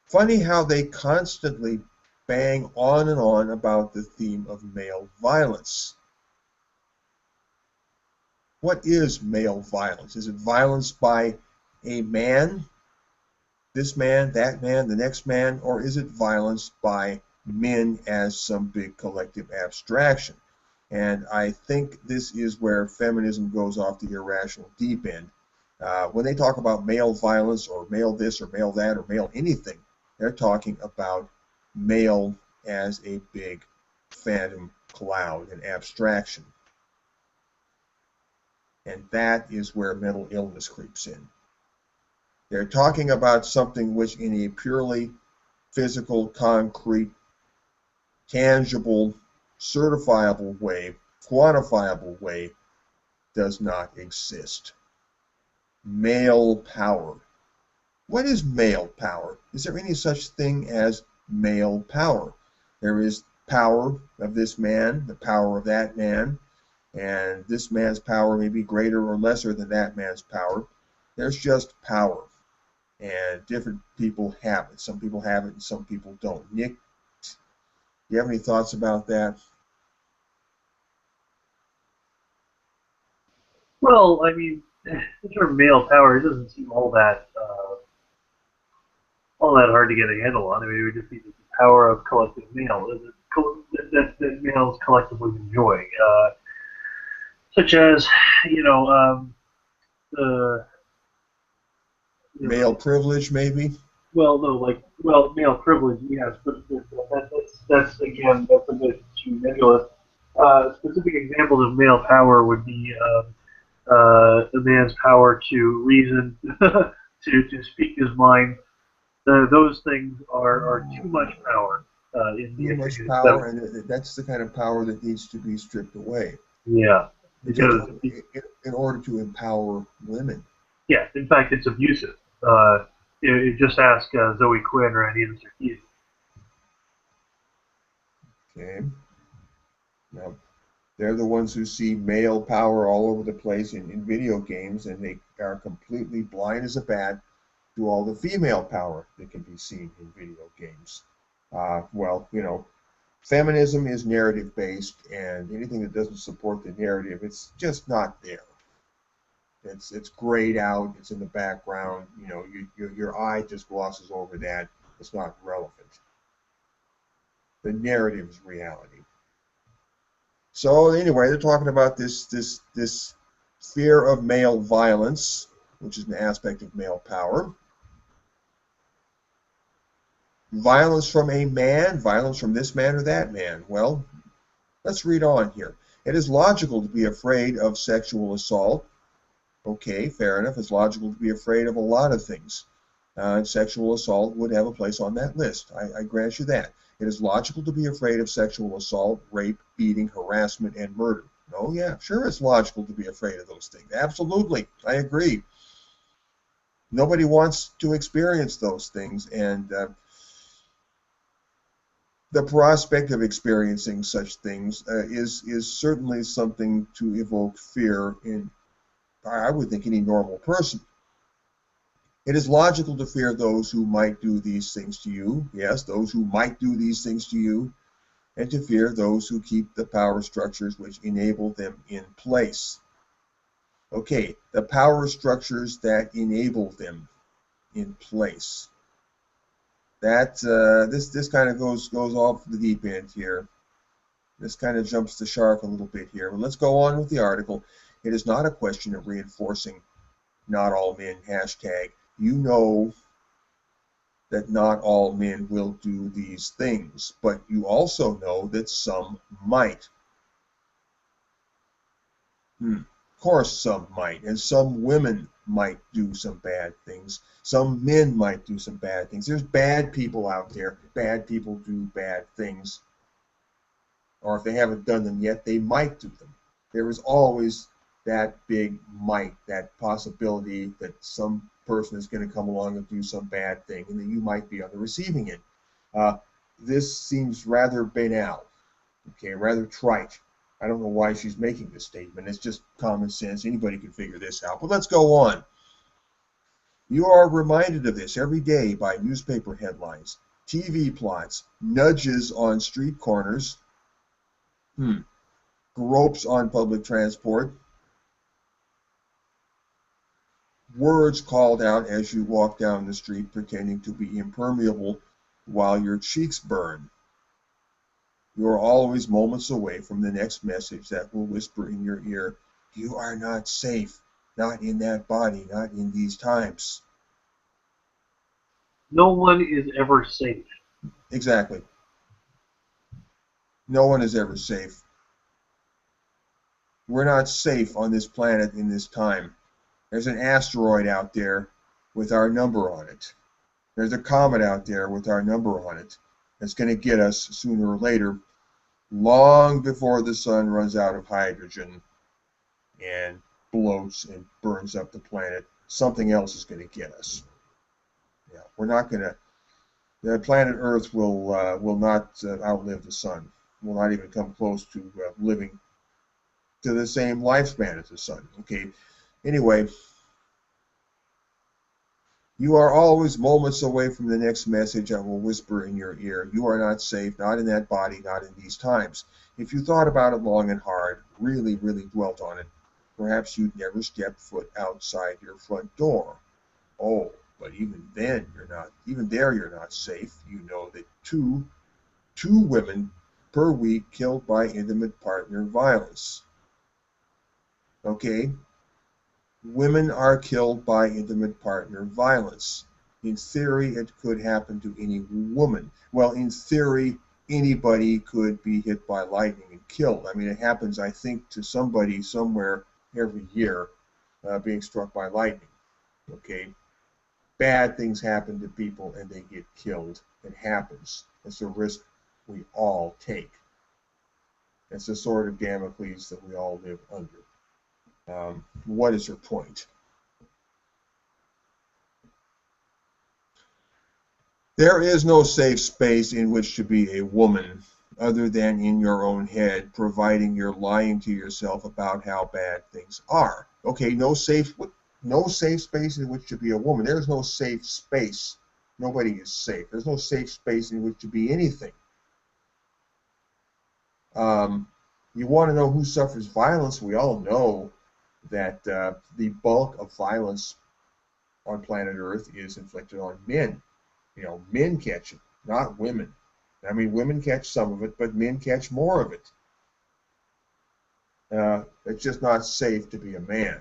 A: Funny how they constantly bang on and on about the theme of male violence. What is male violence? Is it violence by a man, this man, that man, the next man, or is it violence by men as some big collective abstraction? And I think this is where feminism goes off the irrational deep end. When they talk about male violence or male this or male that or male anything, they're talking about male as a big phantom cloud, an abstraction. And that is where mental illness creeps in. They're talking about something which in a purely physical, concrete, tangible, certifiable way, quantifiable way, does not exist. Male power. What is male power? Is there any such thing as male power? There is power of this man, the power of that man, and this man's power may be greater or lesser than that man's power. There's just power, and different people have it. Some people have it and some people don't. Nick, do you have any thoughts about that?
B: Well, I mean, the term male power doesn't seem all that hard to get a handle on. I mean, it would just be the power of collective male that males collectively enjoy, such as the
A: Male privilege, maybe?
B: well, no, male privilege, yes, but that's again, that's a bit too nebulous. Specific examples of male power would be a man's power to reason, to speak his mind. Those things are too much power in the
A: Too much
B: introduced.
A: power, and that's the kind of power that needs to be stripped away
B: Yeah, because
A: in order to empower women.
B: yeah, in fact, it's abusive. You just ask Zoe Quinn or Anita Sarkeesian.
A: Okay. Now, they're the ones who see male power all over the place in video games, and they are completely blind as a bat to all the female power that can be seen in video games. Well, you know, feminism is narrative-based, and anything that doesn't support the narrative, it's just not there. It's grayed out. It's in the background. You know, your eye just glosses over that. It's not relevant. The narrative is reality. So anyway, they're talking about this fear of male violence, which is an aspect of male power. Violence from a man, violence from this man or that man. Well, let's read on here. It is logical to be afraid of sexual assault. Okay, fair enough. It's logical to be afraid of a lot of things. And sexual assault would have a place on that list. I grant you that. It is logical to be afraid of sexual assault, rape, beating, harassment, and murder. Oh, yeah, sure, it's logical to be afraid of those things. Absolutely, I agree. Nobody wants to experience those things, and the prospect of experiencing such things is certainly something to evoke fear in, I would think, any normal person. It is logical to fear those who might do these things to you. Yes, those who might do these things to you, and to fear those who keep the power structures which enable them in place. Okay, the power structures that enable them in place. That this kind of goes off the deep end here. This kind of jumps the shark a little bit here. But let's go on with the article. It is not a question of reinforcing not all men hashtag. You know that not all men will do these things, but you also know that some might. Of course, some might, and some women might do some bad things. Some men might do some bad things. There's bad people out there. Bad people do bad things. Or if they haven't done them yet, they might do them. There is always that big might, that possibility that some person is going to come along and do some bad thing, and that you might be on the receiving end. This seems rather banal, okay, rather trite. I don't know why she's making this statement. It's just common sense. Anybody can figure this out. But let's go on. You are reminded of this every day by newspaper headlines, TV plots, nudges on street corners, gropes on public transport, words called out as you walk down the street pretending to be impermeable while your cheeks burn. You are always moments away from the next message that will whisper in your ear, "You are not safe, not in that body, not in these times."
B: No one is ever safe.
A: Exactly. No one is ever safe. We're not safe on this planet in this time. There's an asteroid out there with our number on it. There's a comet out there with our number on it that's going to get us sooner or later, long before the sun runs out of hydrogen and bloats and burns up the planet. Something else is going to get us. Yeah, we're not going to. The planet Earth will not outlive the sun. Will not even come close to living to the same lifespan as the sun. Okay. Anyway, you are always moments away from the next message that will whisper in your ear. You are not safe, not in that body, not in these times. If you thought about it long and hard, really, really dwelt on it, perhaps you'd never step foot outside your front door. Oh, but even then, even there, you're not safe. You know that two women per week killed by intimate partner violence. Okay? Women are killed by intimate partner violence. In theory, it could happen to any woman. Well, in theory, anybody could be hit by lightning and killed. I mean, it happens, I think, to somebody somewhere every year being struck by lightning. Okay? Bad things happen to people and they get killed. It happens. It's a risk we all take. It's the sword of Damocles that we all live under. What is her point? There is no safe space in which to be a woman other than in your own head, providing you're lying to yourself about how bad things are. Okay, no safe space in which to be a woman. There's no safe space. Nobody is safe. There's no safe space in which to be anything. You want to know who suffers violence? We all know that the bulk of violence on planet Earth is inflicted on men. You know, men catch it, not women. I mean, women catch some of it, but men catch more of it. It's just not safe to be a man.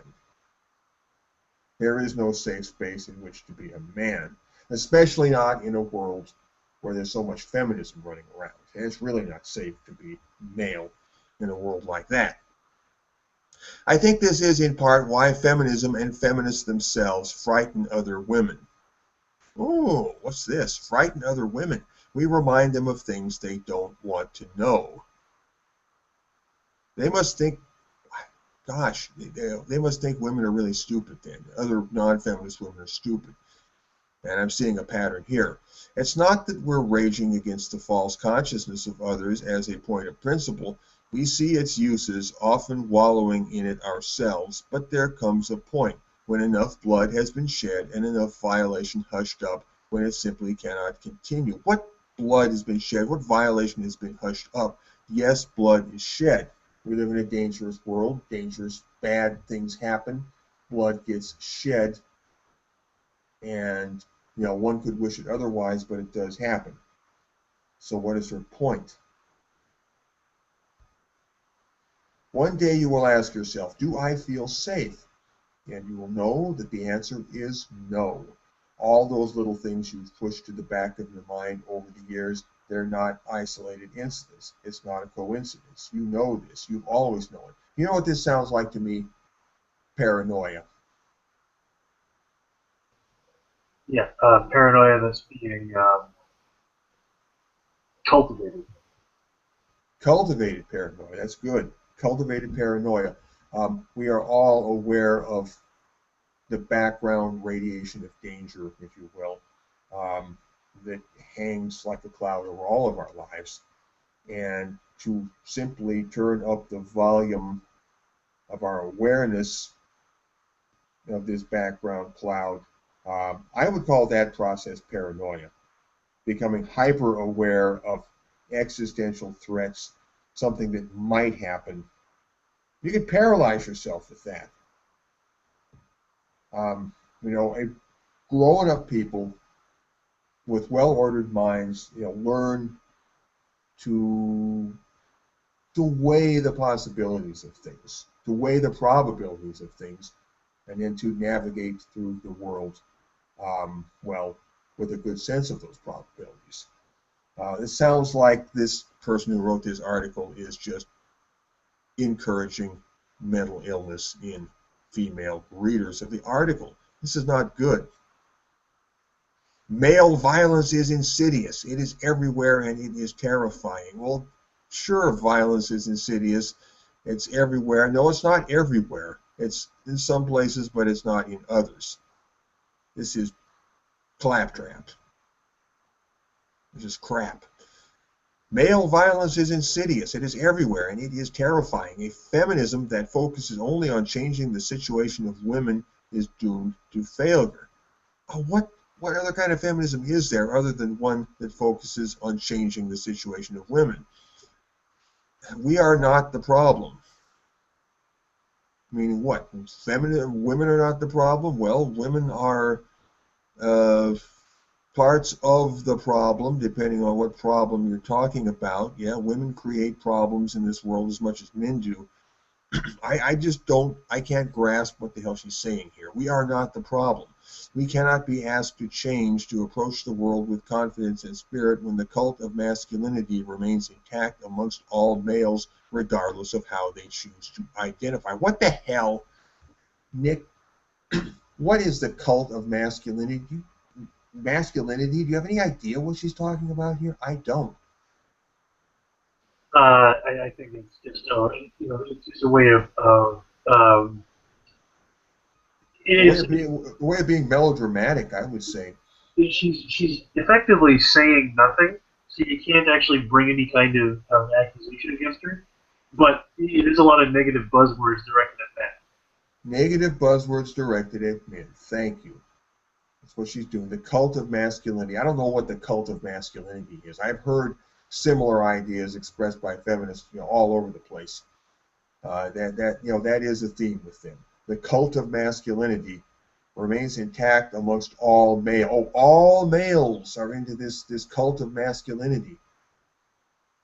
A: There is no safe space in which to be a man, especially not in a world where there's so much feminism running around. And it's really not safe to be male in a world like that. I think this is in part why feminism and feminists themselves frighten other women. Oh, what's this? Frighten other women. We remind them of things they don't want to know. They must think gosh, they must think women are really stupid then. Other non-feminist women are stupid. And I'm seeing a pattern here. It's not that we're raging against the false consciousness of others as a point of principle. We see its uses, often wallowing in it ourselves, but there comes a point when enough blood has been shed and enough violation hushed up when it simply cannot continue. What blood has been shed? What violation has been hushed up? Yes, blood is shed. We live in a dangerous world. Dangerous, bad things happen. Blood gets shed. And, one could wish it otherwise, but it does happen. So what is her point? One day you will ask yourself, do I feel safe? And you will know that the answer is no. All those little things you've pushed to the back of your mind over the years, they're not isolated incidents. It's not a coincidence. You know this. You've always known it. You know what this sounds like to me? Paranoia.
B: Yeah, paranoia that's being cultivated.
A: Cultivated paranoia. That's good. Cultivated paranoia. We are all aware of the background radiation of danger, if you will, that hangs like a cloud over all of our lives. And to simply turn up the volume of our awareness of this background cloud, I would call that process paranoia. Becoming hyper aware of existential threats, something that might happen. You can paralyze yourself with that. Grown up people with well-ordered minds, learn to weigh the possibilities of things, to weigh the probabilities of things, and then to navigate through the world, with a good sense of those probabilities. It sounds like this person who wrote this article is just encouraging mental illness in female readers of the article. This is not good. Male violence is insidious. It is everywhere and it is terrifying. Well, sure, violence is insidious. It's everywhere. No, it's not everywhere. It's in some places, but it's not in others. This is claptrap. This is crap. Male violence is insidious. It is everywhere, and it is terrifying. A feminism that focuses only on changing the situation of women is doomed to failure. What other kind of feminism is there other than one that focuses on changing the situation of women? We are not the problem. Meaning what? Women are not the problem? Well, women are parts of the problem, depending on what problem you're talking about. Yeah, women create problems in this world as much as men do. I can't grasp what the hell she's saying here. We are not the problem. We cannot be asked to change, to approach the world with confidence and spirit when the cult of masculinity remains intact amongst all males, regardless of how they choose to identify. What the hell, Nick? What is the cult of masculinity? Do you have any idea what she's talking about here? I don't.
B: I think it's just it's just a way of
A: A way of being melodramatic, I would say.
B: she's effectively saying nothing, so you can't actually bring any kind of accusation against her. But it is a lot of negative buzzwords directed at that.
A: Negative buzzwords directed at men. Thank you. That's what she's doing. The cult of masculinity. I don't know what the cult of masculinity is. I've heard similar ideas expressed by feminists, all over the place. That is a theme with them. The cult of masculinity remains intact amongst all male. Oh, all males are into this cult of masculinity.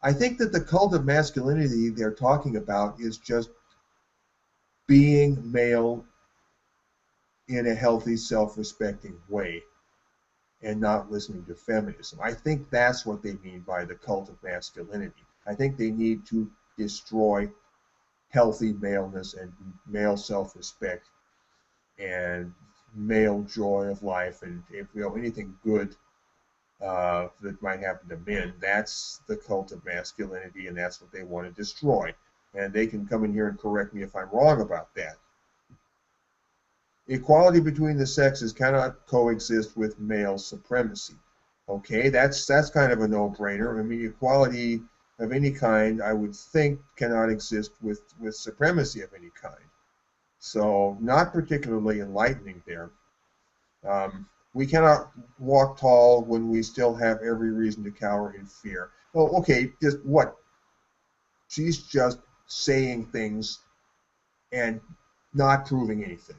A: I think that the cult of masculinity they're talking about is just being male in a healthy, self-respecting way and not listening to feminism. I think that's what they mean by the cult of masculinity. I think they need to destroy healthy maleness and male self-respect and male joy of life, and if anything good that might happen to men, that's the cult of masculinity, and that's what they want to destroy. and they can come in here and correct me if I'm wrong about that. Equality between the sexes cannot coexist with male supremacy. Okay, that's kind of a no-brainer. I mean, equality of any kind, I would think, cannot exist with supremacy of any kind. So, not particularly enlightening there. We cannot walk tall when we still have every reason to cower in fear. Well, okay, just what? She's just saying things and not proving anything.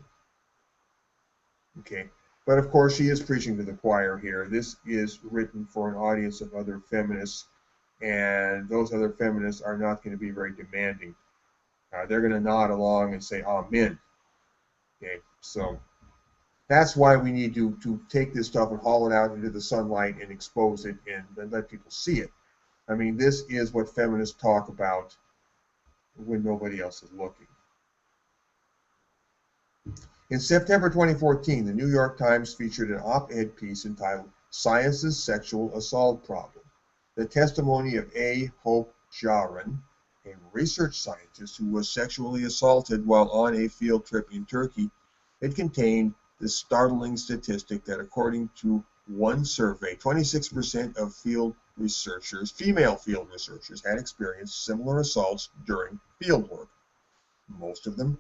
A: Okay, but of course she is preaching to the choir here. This is written for an audience of other feminists, and those other feminists are not going to be very demanding. They're going to nod along and say amen. Okay, so that's why we need to take this stuff and haul it out into the sunlight and expose it and let people see it. I mean, this is what feminists talk about when nobody else is looking. In September 2014, the New York Times featured an op-ed piece entitled Science's Sexual Assault Problem, the testimony of A. Hope Jahren, a research scientist who was sexually assaulted while on a field trip in Turkey. It contained the startling statistic that according to one survey, 26% of field researchers, female field researchers, had experienced similar assaults during fieldwork. Most of them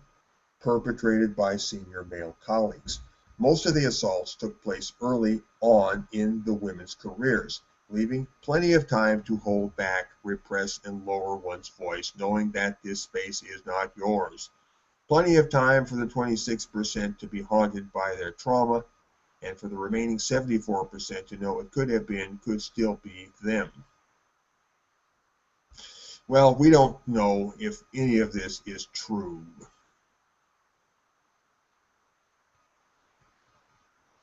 A: perpetrated by senior male colleagues. Most of the assaults took place early on in the women's careers, leaving plenty of time to hold back, repress, and lower one's voice, knowing that this space is not yours. Plenty of time for the 26% to be haunted by their trauma, and for the remaining 74% to know it could have been, could still be them. Well, we don't know if any of this is true.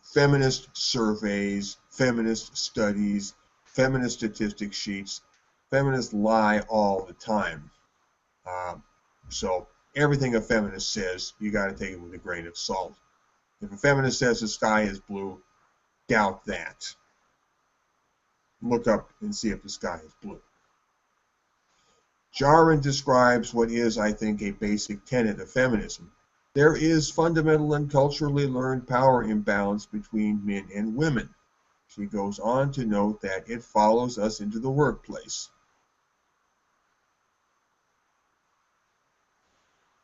A: Feminist surveys, feminist studies, feminist statistic sheets, feminists lie all the time. So everything a feminist says, you got to take it with a grain of salt. If a feminist says the sky is blue, doubt that. Look up and see if the sky is blue. Jahren describes what is, I think, a basic tenet of feminism. There is fundamental and culturally learned power imbalance between men and women. She goes on to note that it follows us into the workplace.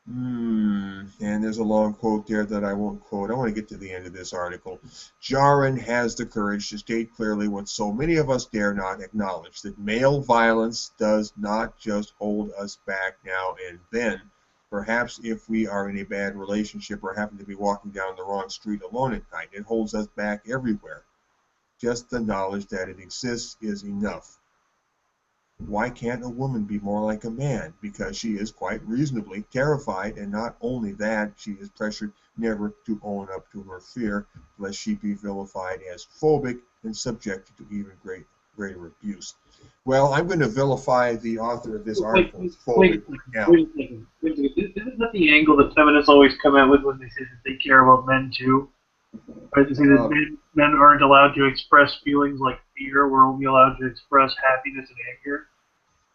A: And there's a long quote there that I won't quote. I want to get to the end of this article. Jahren has the courage to state clearly what so many of us dare not acknowledge, that male violence does not just hold us back now and then. Perhaps if we are in a bad relationship or happen to be walking down the wrong street alone at night, it holds us back everywhere. Just the knowledge that it exists is enough. Why can't a woman be more like a man? Because she is quite reasonably terrified, and not only that, she is pressured never to own up to her fear, lest she be vilified as phobic and subjected to even greater abuse. Well, I'm going to vilify the author of this article as phobic now.
B: Wait a second. Isn't that the angle that feminists always come out with when they say that they care about men too? Right? They say that men aren't allowed to express feelings like fear. We're only allowed to express happiness and anger.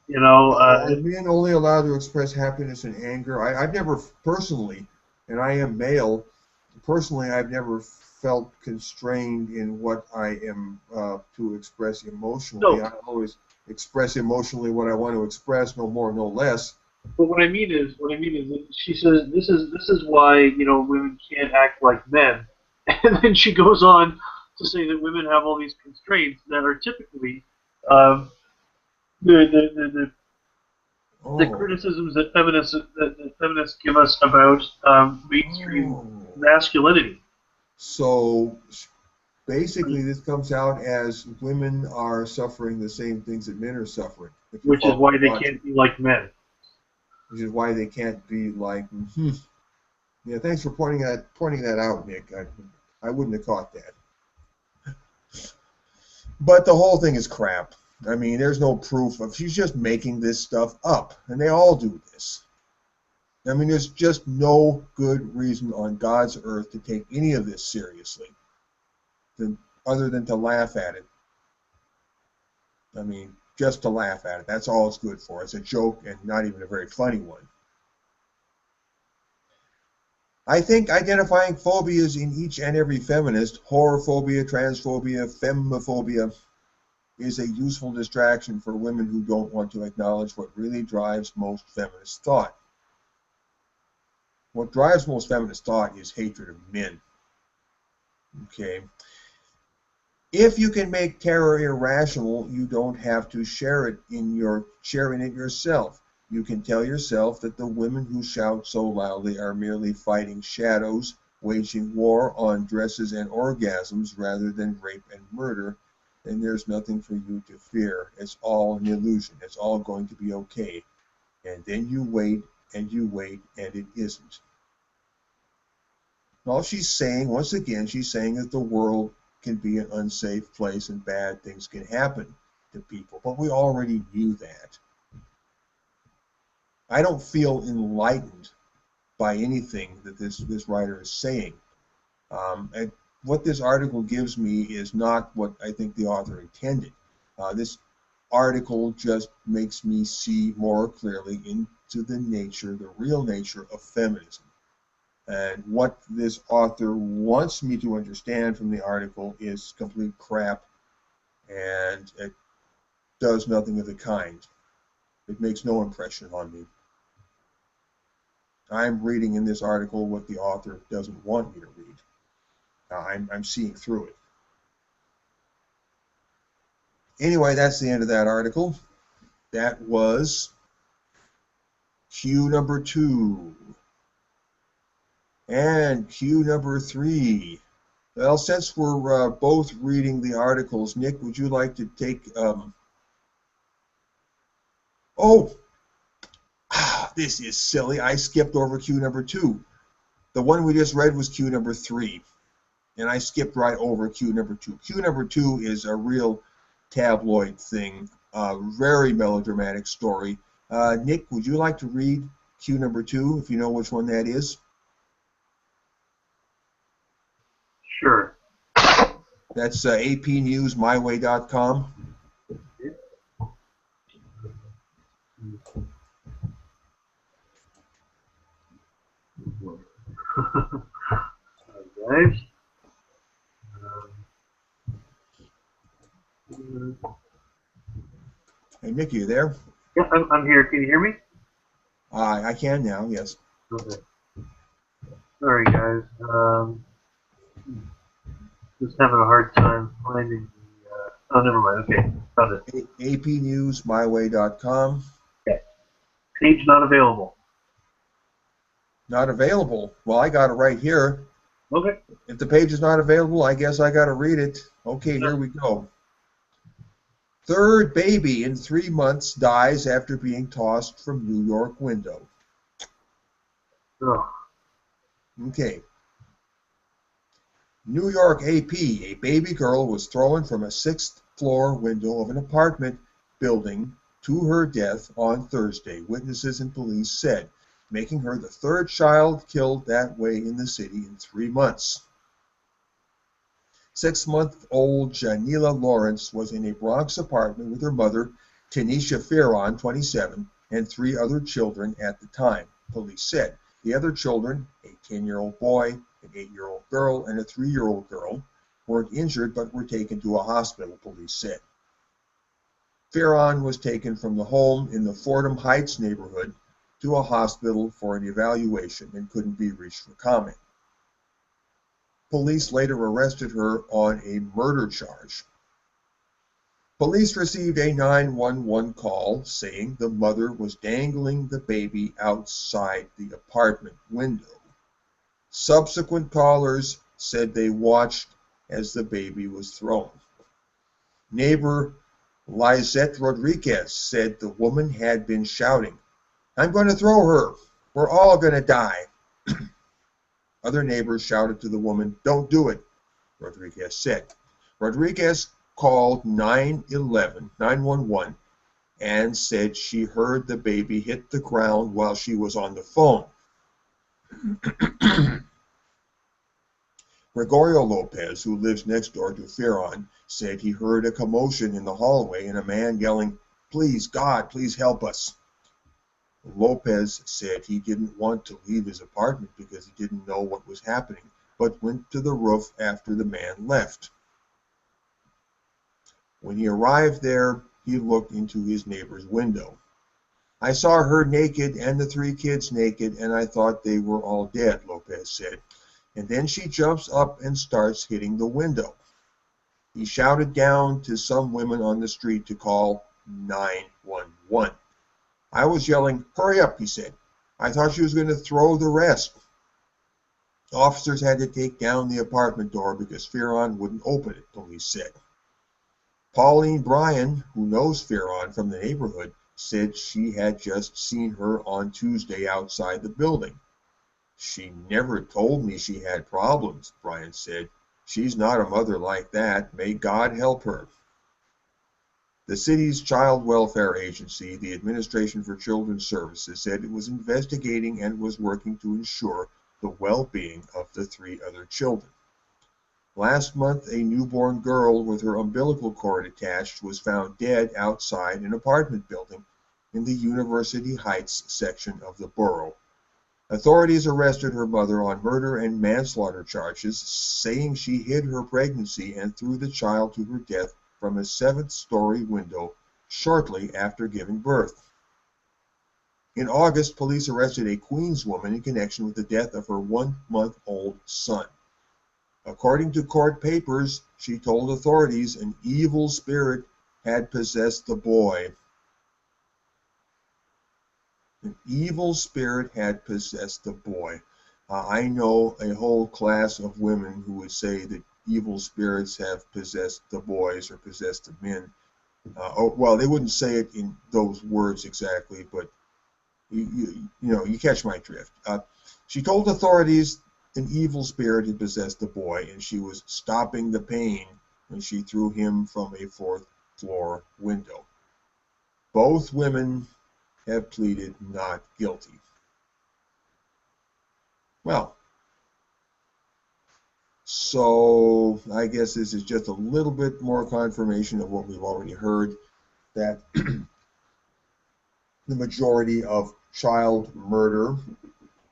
B: You know,
A: Are men only allowed to express happiness and anger? I've never personally, and I am male, personally I've never felt constrained in what I am to express emotionally.
B: No.
A: I always express emotionally what I want to express, no more, no less.
B: But what I mean is that she says this is why, you know, women can't act like men, and then she goes on to say that women have all these constraints that are typically the criticisms that feminists give us about mainstream masculinity.
A: So basically, this comes out as women are suffering the same things that men are suffering.
B: Which is why they can't be like men.
A: Which is why they can't be like. Yeah, thanks for pointing that out, Nick. I wouldn't have caught that. But the whole thing is crap. I mean, there's no proof of. She's just making this stuff up, and they all do this. I mean, there's just no good reason on God's earth to take any of this seriously, other than to laugh at it. I mean, just to laugh at it. That's all it's good for. It's a joke and not even a very funny one. I think identifying phobias in each and every feminist, whorephobia, transphobia, femophobia, is a useful distraction for women who don't want to acknowledge what really drives most feminist thought. What drives most feminist thought is hatred of men. Okay. If you can make terror irrational, you don't have to share it sharing it yourself. You can tell yourself that the women who shout so loudly are merely fighting shadows, waging war on dresses and orgasms rather than rape and murder, then there's nothing for you to fear. It's all an illusion. It's all going to be okay. And then you wait and it isn't. All she's saying, once again, she's saying that the world can be an unsafe place and bad things can happen to people. But we already knew that. I don't feel enlightened by anything that this writer is saying. And what this article gives me is not what I think the author intended. This article just makes me see more clearly into the real nature of feminism. And what this author wants me to understand from the article is complete crap, and it does nothing of the kind. It makes no impression on me. I'm reading in this article what the author doesn't want me to read. I'm seeing through it. Anyway, that's the end of that article. That was cue number 2. And cue number 3. Well, since we're both reading the articles, Nick, would you like to take... this is silly. I skipped over cue number 2. The one we just read was cue number 3. And I skipped right over cue number 2. Cue number 2 is a real tabloid thing. A very melodramatic story. Nick, would you like to read cue number 2, if you know which one that is?
B: Sure.
A: That's apnewsmyway.com.
B: Guys.
A: Hey, Nick, you there?
B: Yeah, I'm here. Can you hear me?
A: I can now, yes.
B: Okay. Sorry, guys. Just having a hard time finding the. Oh, never mind. Okay, found it.
A: apnewsmyway.com.
B: Okay. Page not available.
A: Not available. Well, I got it right here.
B: Okay.
A: If the page is not available, I guess I got to read it. Okay, here we go. Third baby in 3 months dies after being tossed from New York window.
B: Oh.
A: Okay. New York AP, a baby girl was thrown from a 6th floor window of an apartment building to her death on Thursday, witnesses and police said, making her the 3rd child killed that way in the city in 3 months. 6-month-old Janila Lawrence was in a Bronx apartment with her mother, Tanisha Farron, 27, and 3 other children at the time, police said. The other children, a 10-year-old boy, an 8-year-old girl, and a 3-year-old girl, weren't injured but were taken to a hospital, police said. Farron was taken from the home in the Fordham Heights neighborhood to a hospital for an evaluation and couldn't be reached for comment. Police later arrested her on a murder charge. Police received a 911 call saying the mother was dangling the baby outside the apartment window. Subsequent callers said they watched as the baby was thrown. Neighbor Lizette Rodriguez said the woman had been shouting, "I'm going to throw her. We're all going to die." Other neighbors shouted to the woman, "Don't do it," Rodriguez said. Rodriguez called 911 and said she heard the baby hit the ground while she was on the phone. Gregorio Lopez, who lives next door to Farron, said he heard a commotion in the hallway and a man yelling, Please, God, please help us. Lopez said he didn't want to leave his apartment because he didn't know what was happening, but went to the roof after the man left. When he arrived there, he looked into his neighbor's window. I saw her naked and the 3 kids naked, and I thought they were all dead, Lopez said. And then she jumps up and starts hitting the window. He shouted down to some women on the street to call 911. I was yelling, hurry up, he said. I thought she was going to throw the rest. Officers had to take down the apartment door because Fearon wouldn't open it, police said. Pauline Bryan, who knows Fearon from the neighborhood, said she had just seen her on Tuesday outside the building. She never told me she had problems, Bryan said. She's not a mother like that. May God help her. The city's child welfare agency, the Administration for Children's Services, said it was investigating and was working to ensure the well-being of the 3 other children. Last month, a newborn girl with her umbilical cord attached was found dead outside an apartment building in the University Heights section of the borough. Authorities arrested her mother on murder and manslaughter charges, saying she hid her pregnancy and threw the child to her death from a 7th-story window shortly after giving birth. In August, police arrested a Queens woman in connection with the death of her 1-month-old son. According to court papers, she told authorities an evil spirit had possessed the boy. An evil spirit had possessed the boy. I know a whole class of women who would say that evil spirits have possessed the boys or possessed the men. Well, they wouldn't say it in those words exactly, but you catch my drift. She told authorities an evil spirit had possessed the boy, and she was stopping the pain when she threw him from a 4th-floor window. Both women have pleaded not guilty. Well, so I guess this is just a little bit more confirmation of what we've already heard, that the majority of child murder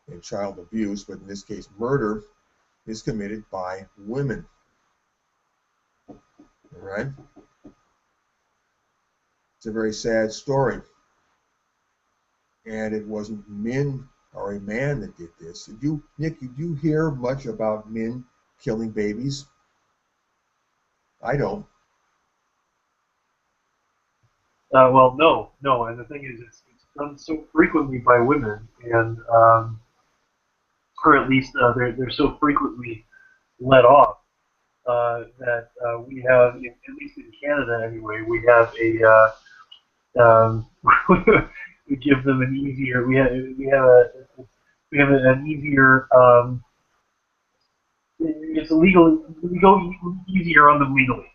A: and child abuse, but in this case murder, is committed by women. All right? It's a very sad story. And it wasn't men or a man that did this. Nick, did you hear much about men killing babies? I don't.
B: Well, no, and the thing is, it's done so frequently by women, and or at least they're so frequently let off that we have, at least in Canada anyway, we have we give them an easier, we have an easier, it's illegal, we go easier on them legally.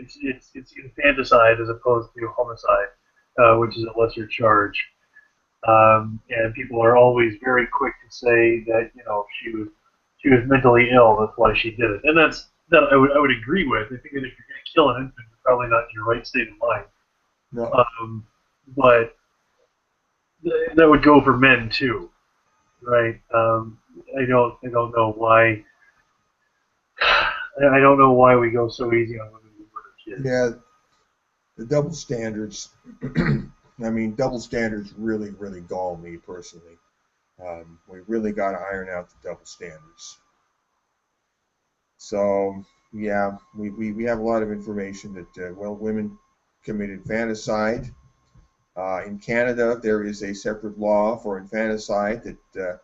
B: It's infanticide as opposed to homicide, which is a lesser charge. And people are always very quick to say that she was mentally ill, that's why she did it, and that I would agree with. I think that if you're going to kill an infant, you're probably not in your right state of mind.
A: No.
B: But that would go for men too, right? I don't know why. I don't know why we go so easy on women who murder kids.
A: Yeah, the double standards. I mean, double standards really, really gall me personally. We really got to iron out the double standards. So, yeah, we have a lot of information that, women commit infanticide. In Canada, there is a separate law for infanticide that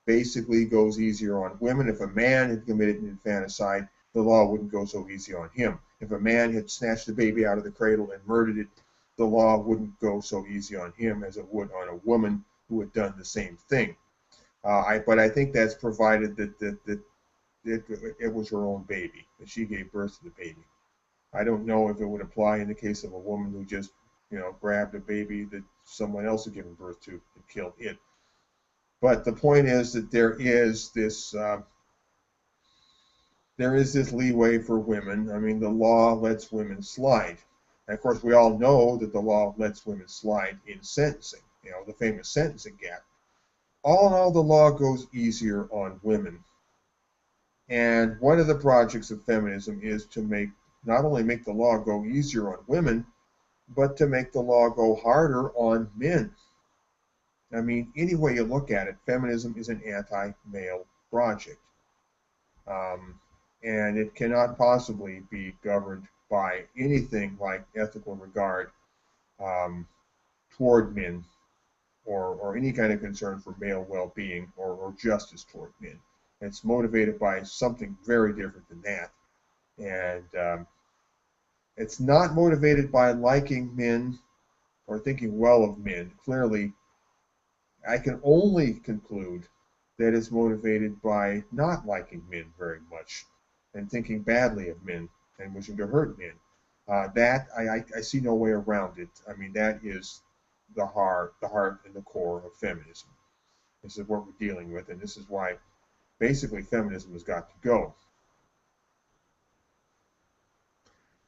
A: basically goes easier on women. If a man had committed an infanticide, the law wouldn't go so easy on him. If a man had snatched the baby out of the cradle and murdered it, the law wouldn't go so easy on him as it would on a woman who had done the same thing. But I think that's provided that it was her own baby, that she gave birth to the baby. I don't know if it would apply in the case of a woman who just, grabbed a baby that someone else had given birth to and killed it. But the point is that there is this leeway for women. I mean, the law lets women slide. And of course, we all know that the law lets women slide in sentencing, the famous sentencing gap. All in all, the law goes easier on women. And one of the projects of feminism is to not only make the law go easier on women, but to make the law go harder on men. I mean, any way you look at it, feminism is an anti-male project. And it cannot possibly be governed by anything like ethical regard toward men, or any kind of concern for male well-being or justice toward men. It's motivated by something very different than that. And it's not motivated by liking men or thinking well of men. Clearly, I can only conclude that it's motivated by not liking men very much and thinking badly of men and wishing to hurt men. That I see no way around it. I mean, that is the heart and the core of feminism. This is what we're dealing with, and this is why basically feminism has got to go.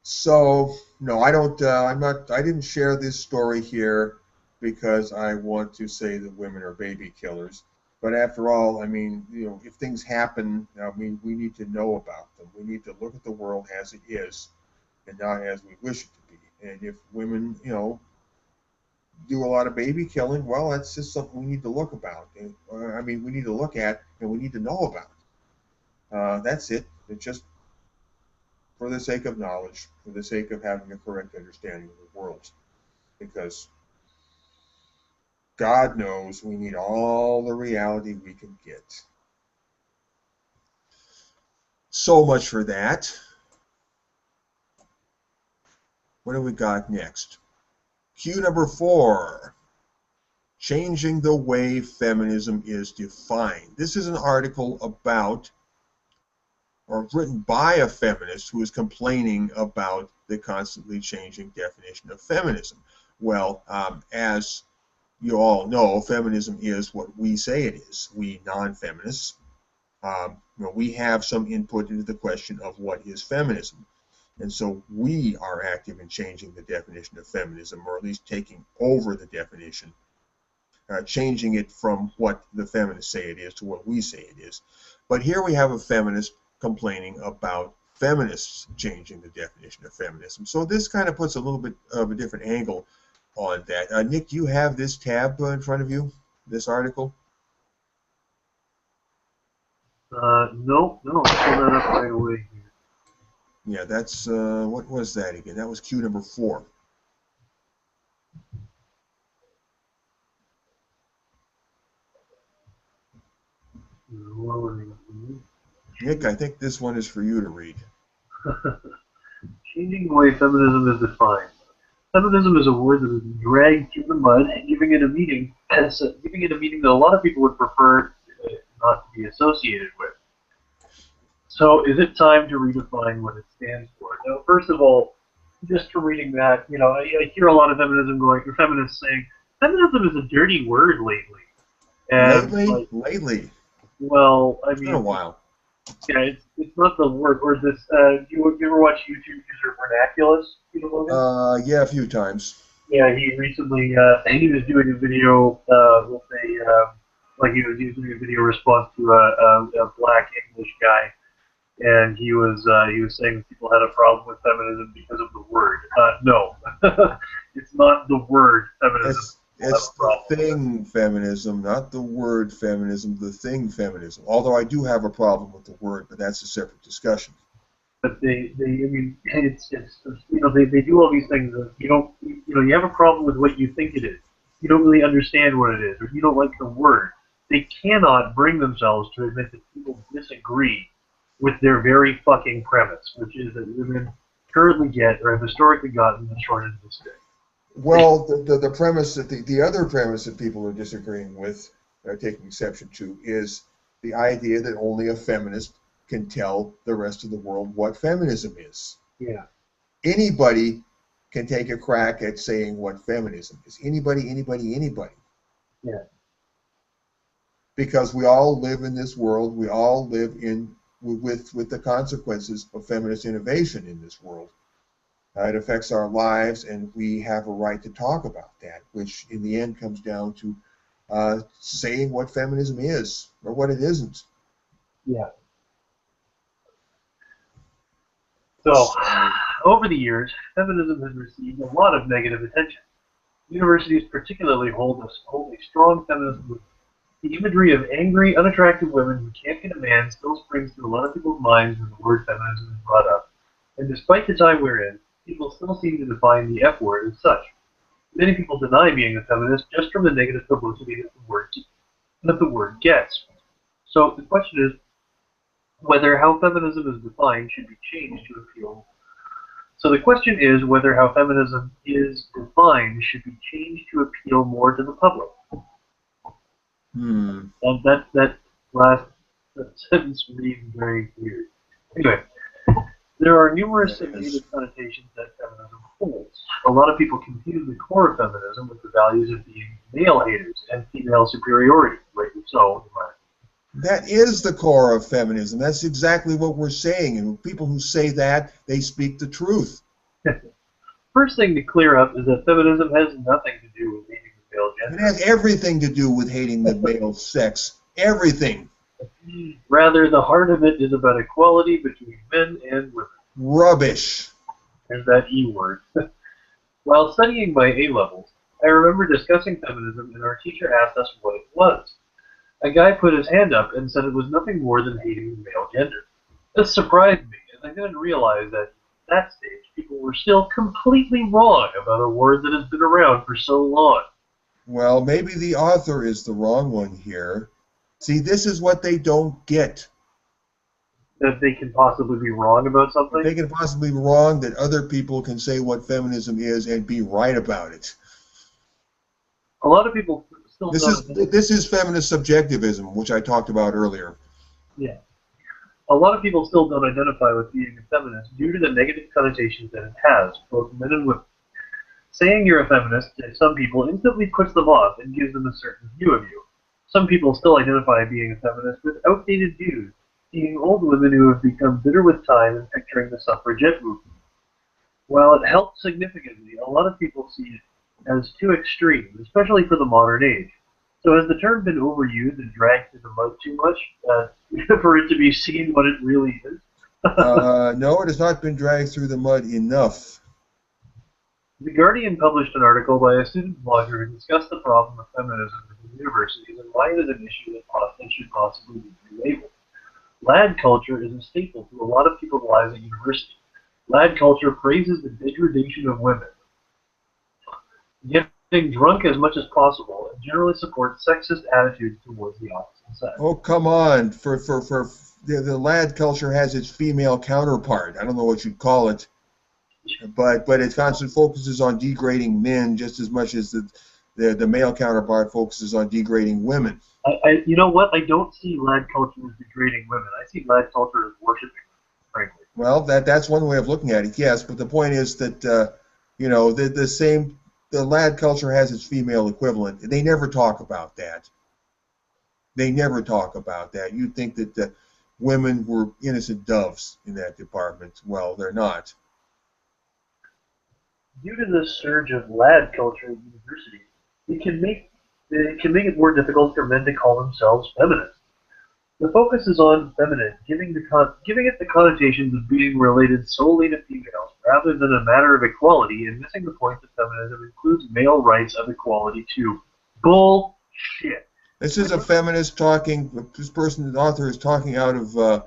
A: So no, I don't. I didn't share this story here because I want to say that women are baby killers. But after all, I mean, if things happen, we need to know about them. We need to look at the world as it is, and not as we wish it to be. And if women, do a lot of baby killing, well, that's just something we need to look about. We need to look at and we need to know about. That's it. It's just for the sake of knowledge, for the sake of having a correct understanding of the world. Because God knows we need all the reality we can get. So much for that. What do we got next? Cue number 4. Changing the way feminism is defined. This is an article about, or written by, a feminist who is complaining about the constantly changing definition of feminism. Well, as you all know, feminism is what we say it is. We non-feminists, we have some input into the question of what is feminism. And so we are active in changing the definition of feminism, or at least taking over the definition, changing it from what the feminists say it is to what we say it is. But here we have a feminist complaining about feminists changing the definition of feminism. So this kind of puts a little bit of a different angle on that. Nick, do you have this tab in front of you, this article?
B: No, pull that up right away here.
A: Yeah, that's, what was that again? That was cue number 4. Nick, I think this one is for you to read.
B: Changing the way feminism is defined. Feminism is a word that is dragged through the mud, giving it a meaning that a lot of people would prefer not to be associated with. So, is it time to redefine what it stands for? Now, first of all, just for reading that, I hear a lot of feminists saying, feminism is a dirty word lately. And
A: Lately.
B: Well, I
A: it's
B: mean,
A: been a while.
B: Yeah, it's not the word. Or this, you ever watch YouTube user Vernaculus, Peter Logan?
A: Yeah, a few times.
B: Yeah, he recently, he was doing a video with like he was using a video response to a black English guy, and he was saying that people had a problem with feminism because of the word. No, it's not the word feminism.
A: It's the thing feminism, not the word feminism, the thing feminism. Although I do have a problem with the word, but that's a separate discussion.
B: But they they do all these things that you have a problem with what you think it is. You don't really understand what it is, or you don't like the word. They cannot bring themselves to admit that people disagree with their very fucking premise, which is that women currently get, or have historically gotten, the short end of the stick.
A: Well, the premise that the other premise that people are disagreeing with, taking exception to, is the idea that only a feminist can tell the rest of the world what feminism is.
B: Yeah.
A: Anybody can take a crack at saying what feminism is. Anybody.
B: Yeah.
A: Because we all live in this world. We all live with the consequences of feminist innovation in this world. It affects our lives, and we have a right to talk about that, which in the end comes down to saying what feminism is or what it isn't.
B: Yeah. So, over the years, feminism has received a lot of negative attention. Universities particularly hold a strong feminist movement. The imagery of angry, unattractive women who can't get a man still springs to a lot of people's minds when the word feminism is brought up. And despite the time we're in, people still seem to define the F word as such. Many people deny being a feminist just from the negative publicity that the word gets. So the question is whether how feminism is defined should be changed to appeal. So the question is whether how feminism is defined should be changed to appeal more to the public.
A: Hmm.
B: And that last sentence reads very weird. Anyway, there are numerous negative connotations that feminism holds. A lot of people confuse the core of feminism with the values of being male haters and female superiority, rightly so, in my
A: That is the core of feminism. That's exactly what we're saying. And people who say that, they speak the truth.
B: First thing to clear up is that feminism has nothing to do with hating the male
A: It
B: gender.
A: has everything to do with hating the male sex. Everything.
B: Rather, the heart of it is about equality between men and women.
A: Rubbish.
B: There's that E word. While studying my A-levels, I remember discussing feminism and our teacher asked us what it was. A guy put his hand up and said it was nothing more than hating the male gender. This surprised me, and I didn't realize that at that stage people were still completely wrong about a word that has been around for so long.
A: Well, maybe the author is the wrong one here. See, this is what they don't get.
B: That they can possibly be wrong about something?
A: They can possibly be wrong that other people can say what feminism is and be right about it.
B: A lot of people still
A: This is feminist subjectivism, which I talked about earlier.
B: Yeah. A lot of people still don't identify with being a feminist due to the negative connotations that it has, both men and women. Saying you're a feminist to some people instantly puts them off and gives them a certain view of you. Some people still identify being a feminist with outdated views, seeing old women who have become bitter with time and picturing the suffragette movement. While it helps significantly, a lot of people see it as too extreme, especially for the modern age. So has the term been overused and dragged through the mud too much for it to be seen what it really is?
A: No, it has not been dragged through the mud enough.
B: The Guardian published an article by a student blogger who discussed the problem of feminism in universities and why it is an issue that should possibly be relabeled. Lad culture is a staple to a lot of people's lives at university. Lad culture praises the degradation of women, getting drunk as much as possible, and generally supports sexist attitudes towards the opposite sex.
A: Oh, come on. The lad culture has its female counterpart. I don't know what you'd call it. But it constantly focuses on degrading men just as much as the male counterpart focuses on degrading women.
B: You know what? I don't see lad culture as degrading women. I see lad culture as worshiping women, frankly.
A: Well, that's one way of looking at it, yes. But the point is that the lad culture has its female equivalent. They never talk about that. They never talk about that. You'd think that women were innocent doves in that department. Well, they're not.
B: Due to this surge of lad culture at universities, it can make it more difficult for men to call themselves feminist. The focus is on feminine, giving it the connotations of being related solely to females, rather than a matter of equality, and missing the point that feminism includes male rights of equality too. Bullshit.
A: This is a feminist talking. The author is talking out of.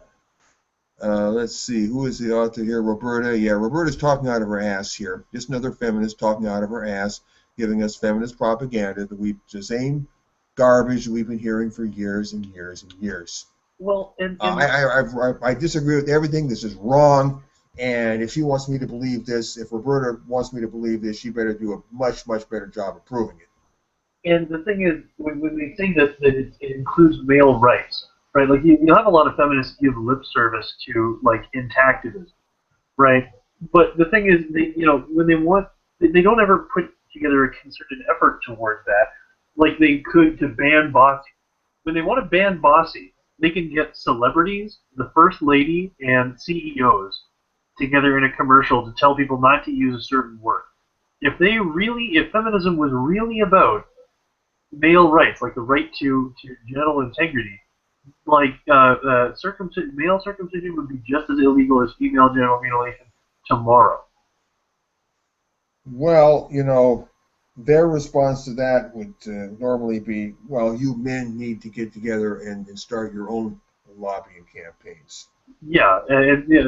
A: Let's see, who is the author here? Roberta. Yeah, Roberta's talking out of her ass here. Just another feminist talking out of her ass, giving us feminist propaganda, the same garbage we've been hearing for years and years and years.
B: Well,
A: I disagree with everything. This is wrong. And if she wants me to believe this, if Roberta wants me to believe this, she better do a much, much better job of proving it.
B: And the thing is, when they say that it includes male rights, right? Like you have a lot of feminists give lip service to like intactivism, right? But the thing is, when they don't ever put together a concerted effort towards that, like they could to ban bossy. When they want to ban bossy, they can get celebrities, the first lady, and CEOs together in a commercial to tell people not to use a certain word. If feminism was really about male rights, like the right to genital integrity, like male circumcision would be just as illegal as female genital mutilation tomorrow.
A: Well, their response to that would normally be, well, you men need to get together and start your own lobbying campaigns.
B: Yeah, and they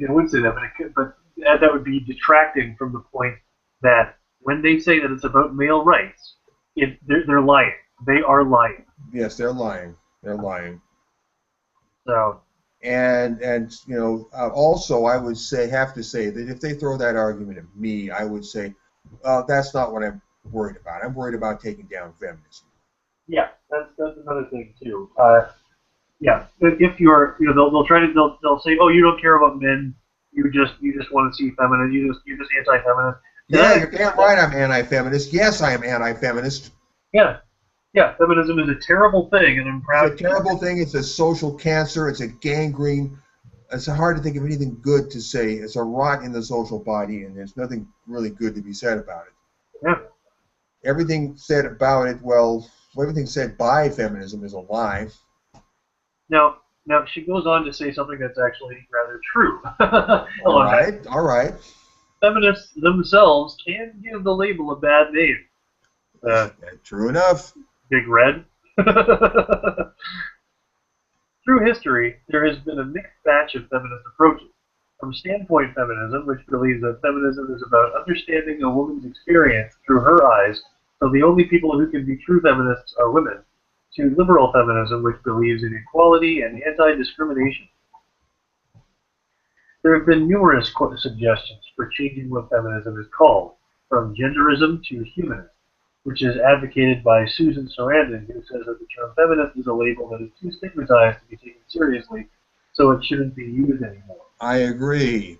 B: would say that, but that would be detracting from the point that when they say that it's about male rights, they're lying. They are lying.
A: Yes, they're lying. They're lying.
B: So.
A: And also I would have to say that if they throw that argument at me, I would say, that's not what I'm worried about. I'm worried about taking down feminism.
B: Yeah, that's another thing too. Yeah, if they'll say, oh, you don't care about men, you just want to see feminine, you're just anti-feminist.
A: Yeah, you're damn right. I'm anti-feminist. Yes, I am anti-feminist.
B: Yeah, feminism is a terrible thing, and I'm proud.
A: It's a terrible thing. It's a social cancer. It's a gangrene. It's hard to think of anything good to say. It's a rot in the social body, and there's nothing really good to be said about it.
B: Yeah.
A: Everything said about it, everything said by feminism is a lie.
B: Now she goes on to say something that's actually rather true.
A: All right.
B: Feminists themselves can give the label a bad name.
A: True enough.
B: Big Red. Through history, there has been a mixed batch of feminist approaches. From standpoint feminism, which believes that feminism is about understanding a woman's experience through her eyes, so the only people who can be true feminists are women, to liberal feminism, which believes in equality and anti-discrimination. There have been numerous suggestions for changing what feminism is called, from genderism to humanism, which is advocated by Susan Sarandon, who says that the term feminist is a label that is too stigmatized to be taken seriously, so it shouldn't be used anymore.
A: I agree.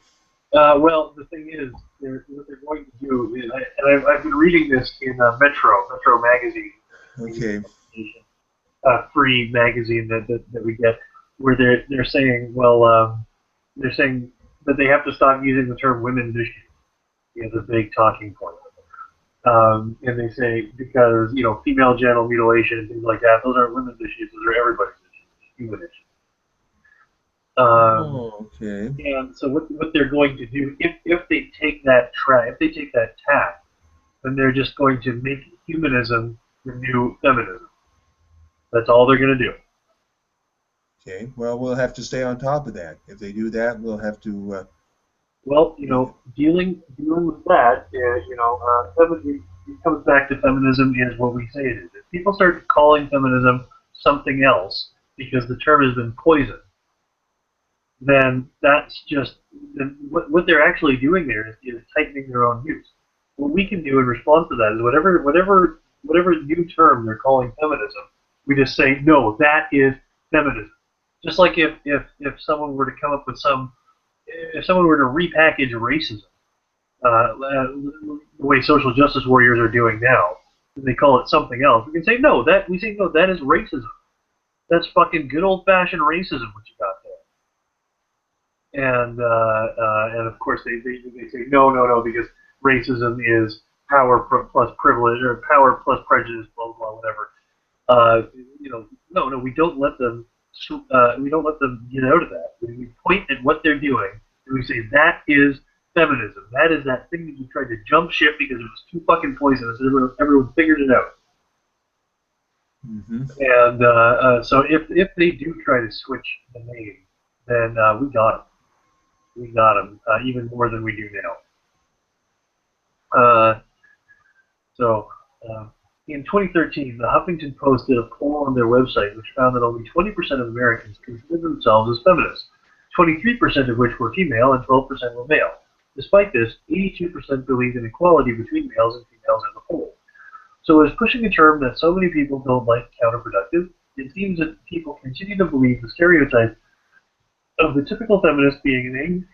B: Well, the thing is, what they're going to do is, I've been reading this in Metro magazine.
A: Okay.
B: Free magazine that we get, where they're saying, they're saying that they have to stop using the term women's issue as a big talking point. And they say because female genital mutilation and things like that, those aren't women's issues; those are everybody's issues, human issues.
A: Okay.
B: And so what they're going to do, if they take that tack, then they're just going to make humanism the new feminism. That's all they're going to do.
A: Okay. Well, we'll have to stay on top of that. If they do that, we'll have to.
B: Dealing with that, it comes back to feminism is what we say it is. If people start calling feminism something else because the term has been poisoned, then what they're actually doing there is tightening their own use. What we can do in response to that is whatever new term they're calling feminism, we just say, no, that is feminism. Just like if someone were to come up with if someone were to repackage racism, the way social justice warriors are doing now, and they call it something else, we can say, no, that is racism. That's fucking good old-fashioned racism, what you got there. And of course they say, no, because racism is power plus privilege, or power plus prejudice, blah, blah, blah, whatever. No, we don't let them get out of that. We point at what they're doing, and we say that is feminism. That is that thing that you tried to jump ship because it was too fucking poisonous. Everyone figured it out.
A: Mm-hmm.
B: And so if they do try to switch the name, then we got them. We got them even more than we do now. In 2013, the Huffington Post did a poll on their website which found that only 20% of Americans considered themselves as feminists, 23% of which were female and 12% were male. Despite this, 82% believed in equality between males and females as a whole. So is pushing a term that so many people don't like counterproductive? It seems that people continue to believe the stereotype of the typical feminist being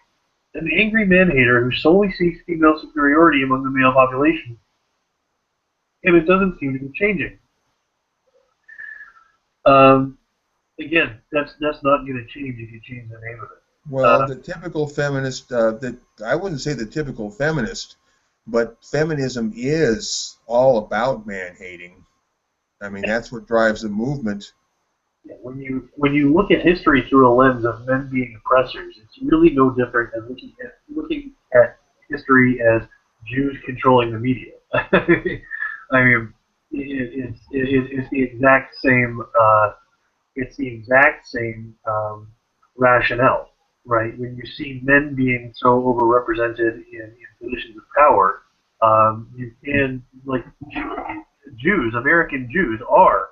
B: an angry man-hater who solely seeks female superiority among the male population. And it doesn't seem to be changing. Again, that's not going to change if you change the name of it.
A: Well, the typical feminist, I wouldn't say the typical feminist, but feminism is all about man hating. I mean, that's what drives the movement.
B: When you look at history through a lens of men being oppressors, it's really no different than looking at history as Jews controlling the media. I mean, it's the exact same. It's the exact same rationale, right? When you see men being so overrepresented in positions of power, you can like Jews, American Jews, are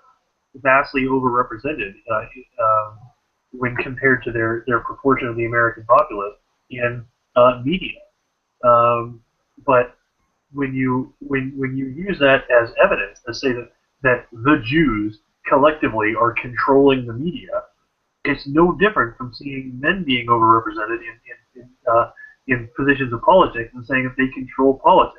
B: vastly overrepresented when compared to their proportion of the American populace in media. But when you use that as evidence to say that the Jews collectively are controlling the media, it's no different from seeing men being overrepresented in positions of politics and saying that they control politics,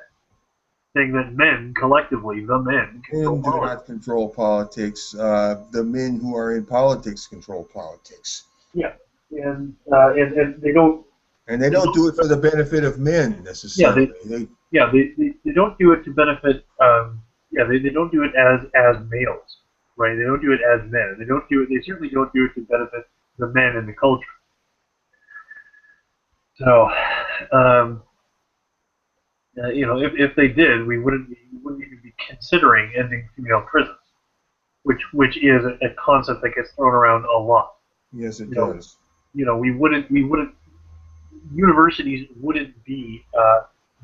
B: saying that men collectively, the men, control
A: Men do
B: politics.
A: not control politics. The men who are in politics control politics.
B: Yeah, and they don't.
A: And they don't do it for the benefit of men
B: Yeah,
A: necessarily.
B: they don't do it to benefit. They don't do it as males, right? They don't do it as men. They don't do it. They certainly don't do it to benefit the men in the culture. So, if they did, we wouldn't even be considering ending female prisons, which is a concept that gets thrown around a lot.
A: Yes, it
B: You know,
A: does.
B: we wouldn't universities wouldn't be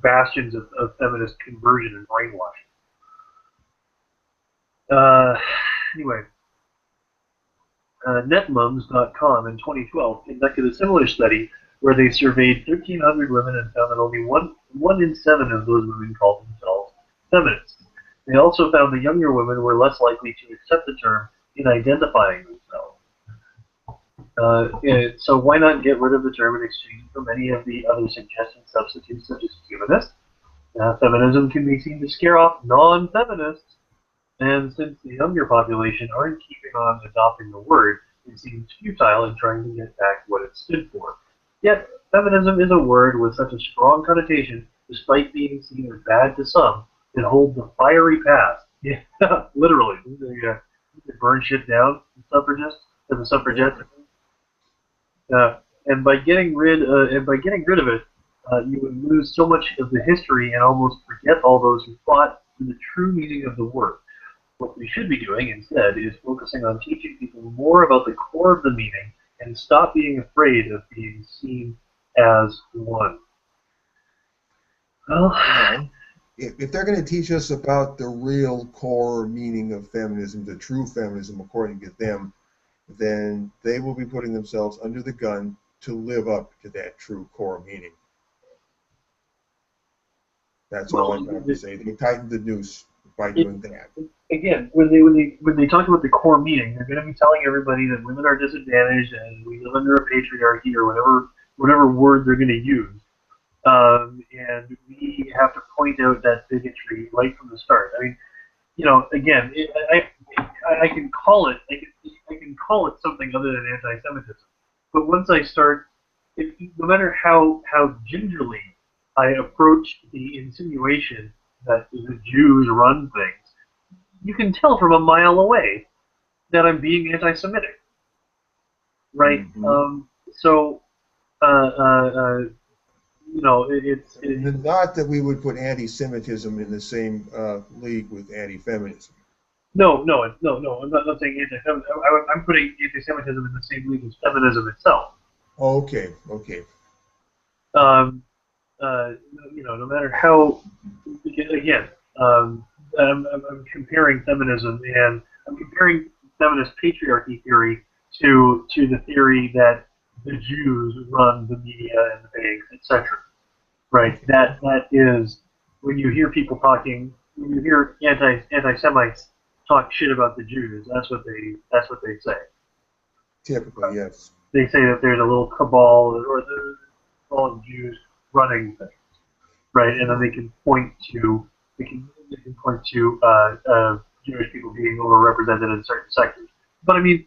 B: bastions of feminist conversion and brainwashing. Anyway, netmums.com in 2012 conducted a similar study where they surveyed 1,300 women and found that only one in seven of those women called themselves feminists. They also found the younger women were less likely to accept the term in identifying themselves. So why not get rid of the term in exchange for many of the other suggested substitutes such as humanist? Feminism can be seen to scare off non-feminists, and since the younger population aren't keeping on adopting the word, it seems futile in trying to get back what it stood for. Yet, feminism is a word with such a strong connotation, despite being seen as bad to some, it holds a fiery past. Yeah, literally. They burn shit down, the suffragettes. And by getting rid of it, you would lose so much of the history and almost forget all those who fought for the true meaning of the word. What we should be doing instead is focusing on teaching people more about the core of the meaning and stop being afraid of being seen as one. Well,
A: Well, if they're going to teach us about the real core meaning of feminism, the true feminism according to them, then they will be putting themselves under the gun to live up to that true core meaning. That's all I've got to say. They tightened the noose by doing that.
B: again, when they talk about the core meaning, they're going to be telling everybody that women are disadvantaged and we live under a patriarchy or whatever word they're going to use. And we have to point out that bigotry right from the start. I mean, again, I can call it something other than anti-Semitism. But once I start, no matter how gingerly I approach the insinuation that the Jews run things, you can tell from a mile away that I'm being anti-Semitic, right?
A: Mm-hmm.
B: So, it's
A: Not that we would put anti-Semitism in the same league with anti-feminism.
B: no, I'm not saying anti-Semitism. I'm putting anti-Semitism in the same league as feminism itself.
A: Okay.
B: No matter how, again, I'm comparing feminism and I'm comparing feminist patriarchy theory to the theory that the Jews run the media and the banks, etc. Right? That is when you hear people talking, when you hear anti-Semites talk shit about the Jews, that's what they say.
A: Typically, yes.
B: They say that there's a little cabal or there's a cabal of Jews running things, right? And then they can point to Jewish people being overrepresented in certain sectors. But I mean,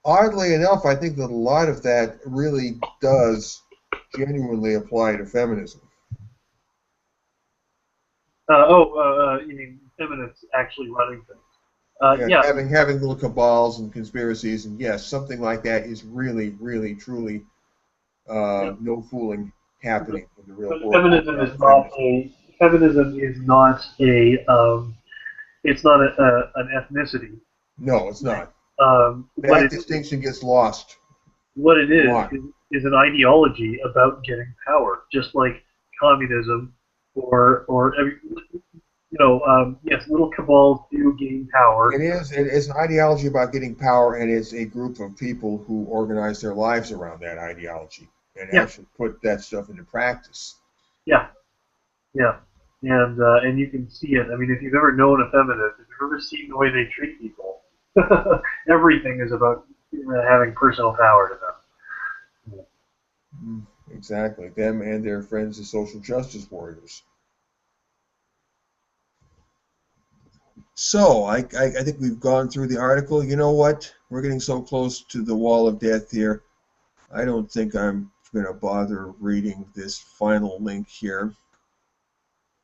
A: oddly enough, I think that a lot of that really does genuinely apply to feminism.
B: You mean feminists actually running things?
A: Yeah,
B: Yeah,
A: having little cabals and conspiracies, and yes, something like that is really, really, truly
B: yeah.
A: no fooling
B: But,
A: happening in the real
B: but
A: world around feminism.
B: feminism is not a it's not an ethnicity.
A: No, it's not.
B: What
A: That
B: it
A: distinction gets lost
B: what it
A: a lot.
B: is an ideology about getting power, just like communism or yes, little cabals do gain power.
A: It is an ideology about getting power, and it's a group of people who organize their lives around that ideology and
B: Yeah,
A: actually put that stuff into practice.
B: yeah, yeah, and you can see it. I mean, if you've ever known a feminist, if you've ever seen the way they treat people, everything is about having personal power to them.
A: Exactly. Them and their friends, the social justice warriors. So I think we've gone through the article. You know what? We're getting so close to the wall of death here. I don't think I'm going to bother reading this final link here.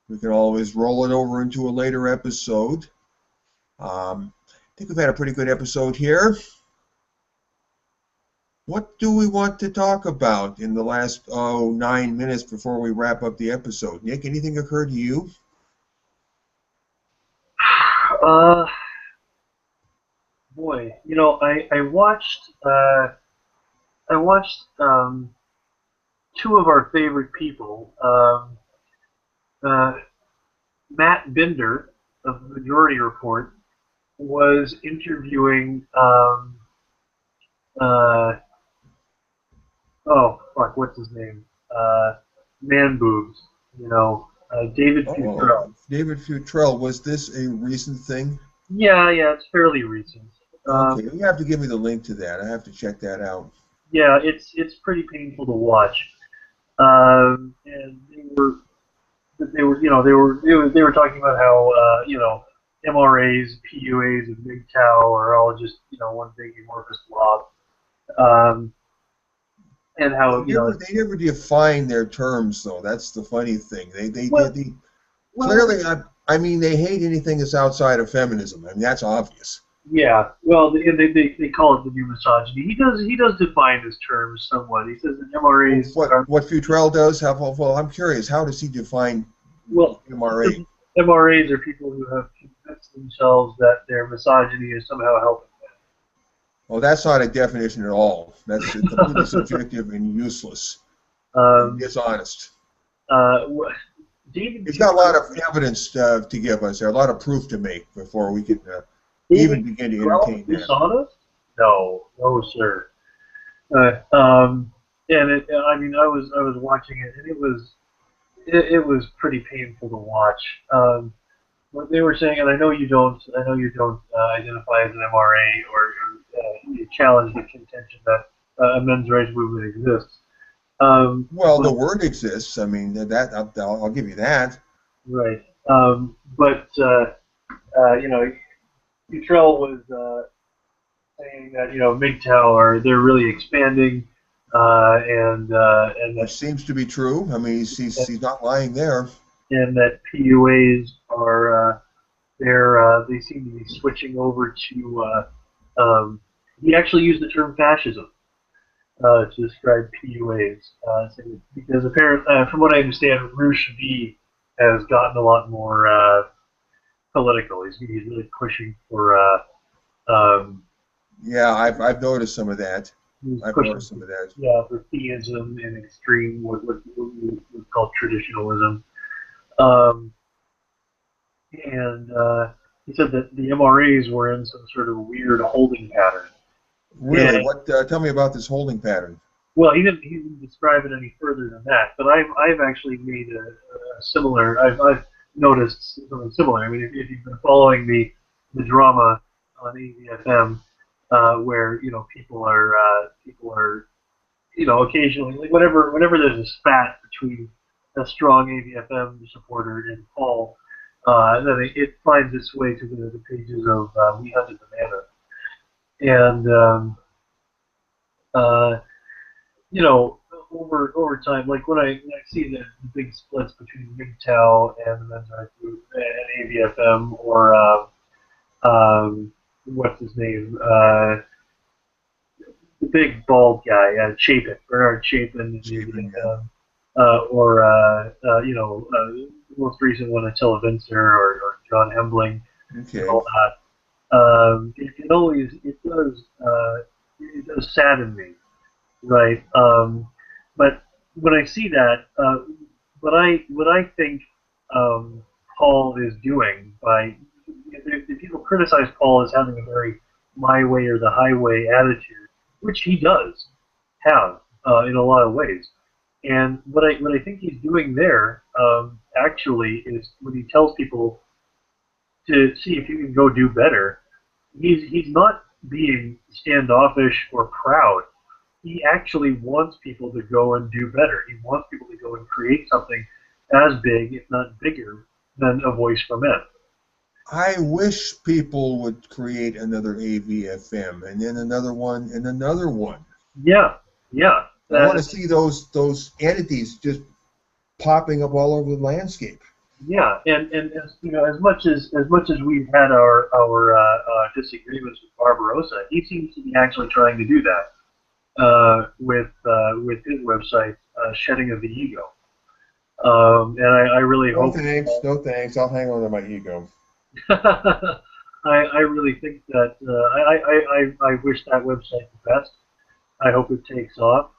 A: We can always roll it over into a later episode. I think we've had a pretty good episode here. What do we want to talk about in the last 9 minutes before we wrap up the episode? Nick, anything occur to you?
B: Uh, Boy, I watched two of our favorite people, uh, Matt Binder of the Majority Report was interviewing uh, oh fuck, what's his name? Man boobs, David Futrell.
A: David Futrell, was this a recent thing?
B: Yeah, it's fairly recent.
A: Okay, you have to give me the link to that. I have to check that out.
B: Yeah, it's pretty painful to watch. And they were talking about how MRAs, PUAs, and MGTOW are all just one big amorphous blob, um, and how
A: They never define their terms, though. That's the funny thing.
B: well, well
A: Clearly, I mean, they hate anything that's outside of feminism. I mean, that's obvious.
B: yeah, well they call it the new misogyny. He does define his terms somewhat. He says that MRAs are
A: What Futrell does, well, I'm curious. How does he define
B: well
A: MRA?
B: MRAs are people who have convinced themselves that their misogyny is somehow helping.
A: Well, that's not a definition at all. That's completely subjective and useless and
B: Um,
A: dishonest.
B: uh, David
A: He's got a lot of evidence to give us there, a lot of proof to make before we can even begin to entertain that.
B: Dishonest? No, sir. And I mean, I was watching it, and it was pretty painful to watch. What they were saying, and I know you don't identify as an MRA or you challenge the contention that a men's rights movement exists.
A: Well, the
B: But
A: word exists. I mean, I'll give you that.
B: right, but Futrell was saying that MGTOW they're really expanding, and
A: Which seems to be true. I mean, he's not lying there.
B: that PUAs are they seem to be switching over to. He actually used the term fascism to describe PUAs, because apparently, from what I understand, Roosh V has gotten a lot more political. He's really pushing for.
A: Yeah, I've noticed some of that.
B: He's
A: I've
B: pushing
A: noticed some of that.
B: for theism and extreme what we would call traditionalism. Um, and he said that the MRAs were in some sort of weird holding pattern.
A: Really?
B: And,
A: What? Tell me about this holding pattern.
B: well, he didn't describe it any further than that. But I've actually made a similar. I've noticed something similar. I mean, if you've been following the drama on AVFM, where people are occasionally, like whenever there's a spat between a strong AVFM supporter and Paul, then it finds its way to the pages of We Hunted Banana. And you know, over time, like when I see the big splits between MGTOW and the Men's Rights Group and AVFM or what's his name, the big bald guy, Chapin, Bernard Chapin, and
A: Chapin,
B: AVFM, the most recent one, Attila Vincer or John Hembling, and
A: Okay.
B: all that. It does sadden me, right? But when I see that, what I think Paul is doing by the people criticize Paul as having a very my way or the highway attitude, which he does have in a lot of ways. And what I think he's doing there actually is when he tells people to see if you can go do better, he's not being standoffish or proud. He actually wants people to go and do better. He wants people to go and create something as big, if not bigger, than A Voice for Men.
A: I wish people would create another AVFM and then another one and another one.
B: Yeah, yeah.
A: I want to see those entities just popping up all over the landscape.
B: Yeah, and as, as much as we've had our disagreements with Barbarossa, he seems to be actually trying to do that with his website, Shedding of the Ego. And I really
A: No
B: hope.
A: thanks, no thanks. I'll hang on to my ego.
B: I really think that I wish that website the best. I hope it takes off.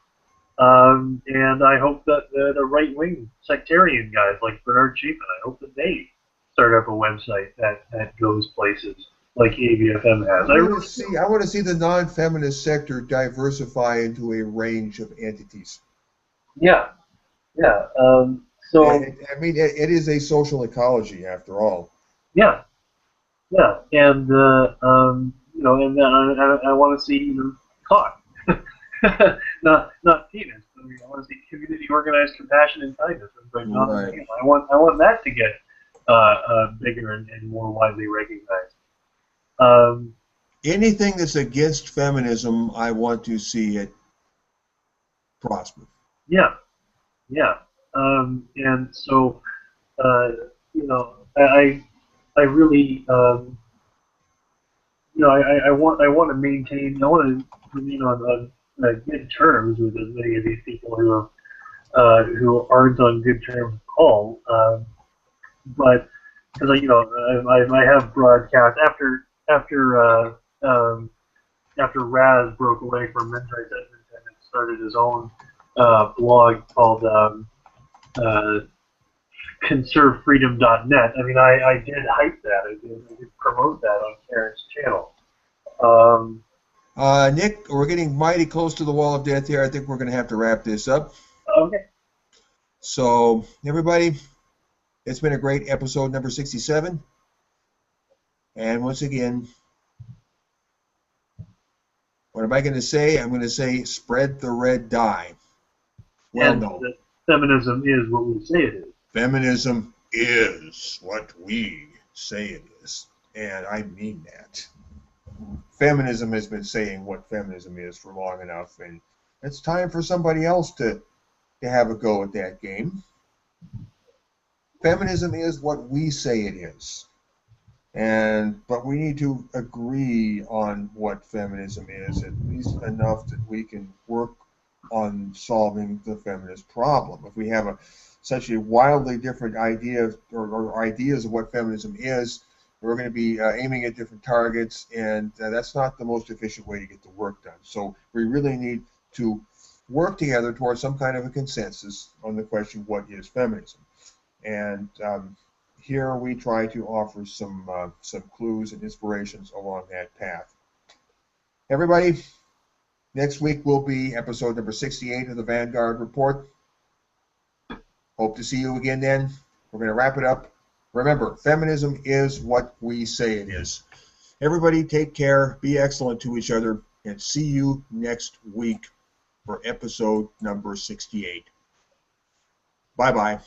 B: And I hope that the right-wing sectarian guys like Bernard Chapin, I hope that they start up a website that goes places like AVFM has.
A: I want to see the non-feminist sector diversify into a range of entities.
B: Yeah, yeah.
A: I mean, it is a social ecology after all.
B: Yeah, yeah, and and then I want to see cock, not penis. I want to see community organized compassion and kindness. Right. I want that to get bigger and more widely recognized.
A: Anything that's against feminism, I want to see it prosper.
B: Yeah, yeah, and so I really I want to maintain. I want to remain on good terms with as many of these people who aren't on good terms with Paul. But because I have broadcast after Raz broke away from Men's Rights Edmonton and started his own blog called conservefreedom.net. I mean, I did hype that. I did promote that on Karen's channel.
A: Nick, we're getting mighty close to the wall of death here. I think we're going to have to wrap this up.
B: Okay.
A: So, everybody, it's been a great episode number 67. And once again, what am I going to say? I'm going to say spread the red dye. Well,
B: and
A: no.
B: Feminism is what we say it is.
A: Feminism is what we say it is. And I mean that. Feminism has been saying what feminism is for long enough, and it's time for somebody else to have a go at that game. Feminism is what we say it is. But we need to agree on what feminism is, at least enough that we can work on solving the feminist problem. If we have such a wildly different idea or ideas of what feminism is, we're going to be aiming at different targets, and that's not the most efficient way to get the work done. So we really need to work together towards some kind of a consensus on the question, what is feminism? And here we try to offer some clues and inspirations along that path. Everybody, next week will be episode number 68 of the Vanguard Report. Hope to see you again then. We're going to wrap it up. Remember, feminism is what we say it is. Everybody take care, be excellent to each other, and see you next week for episode number 68. Bye-bye.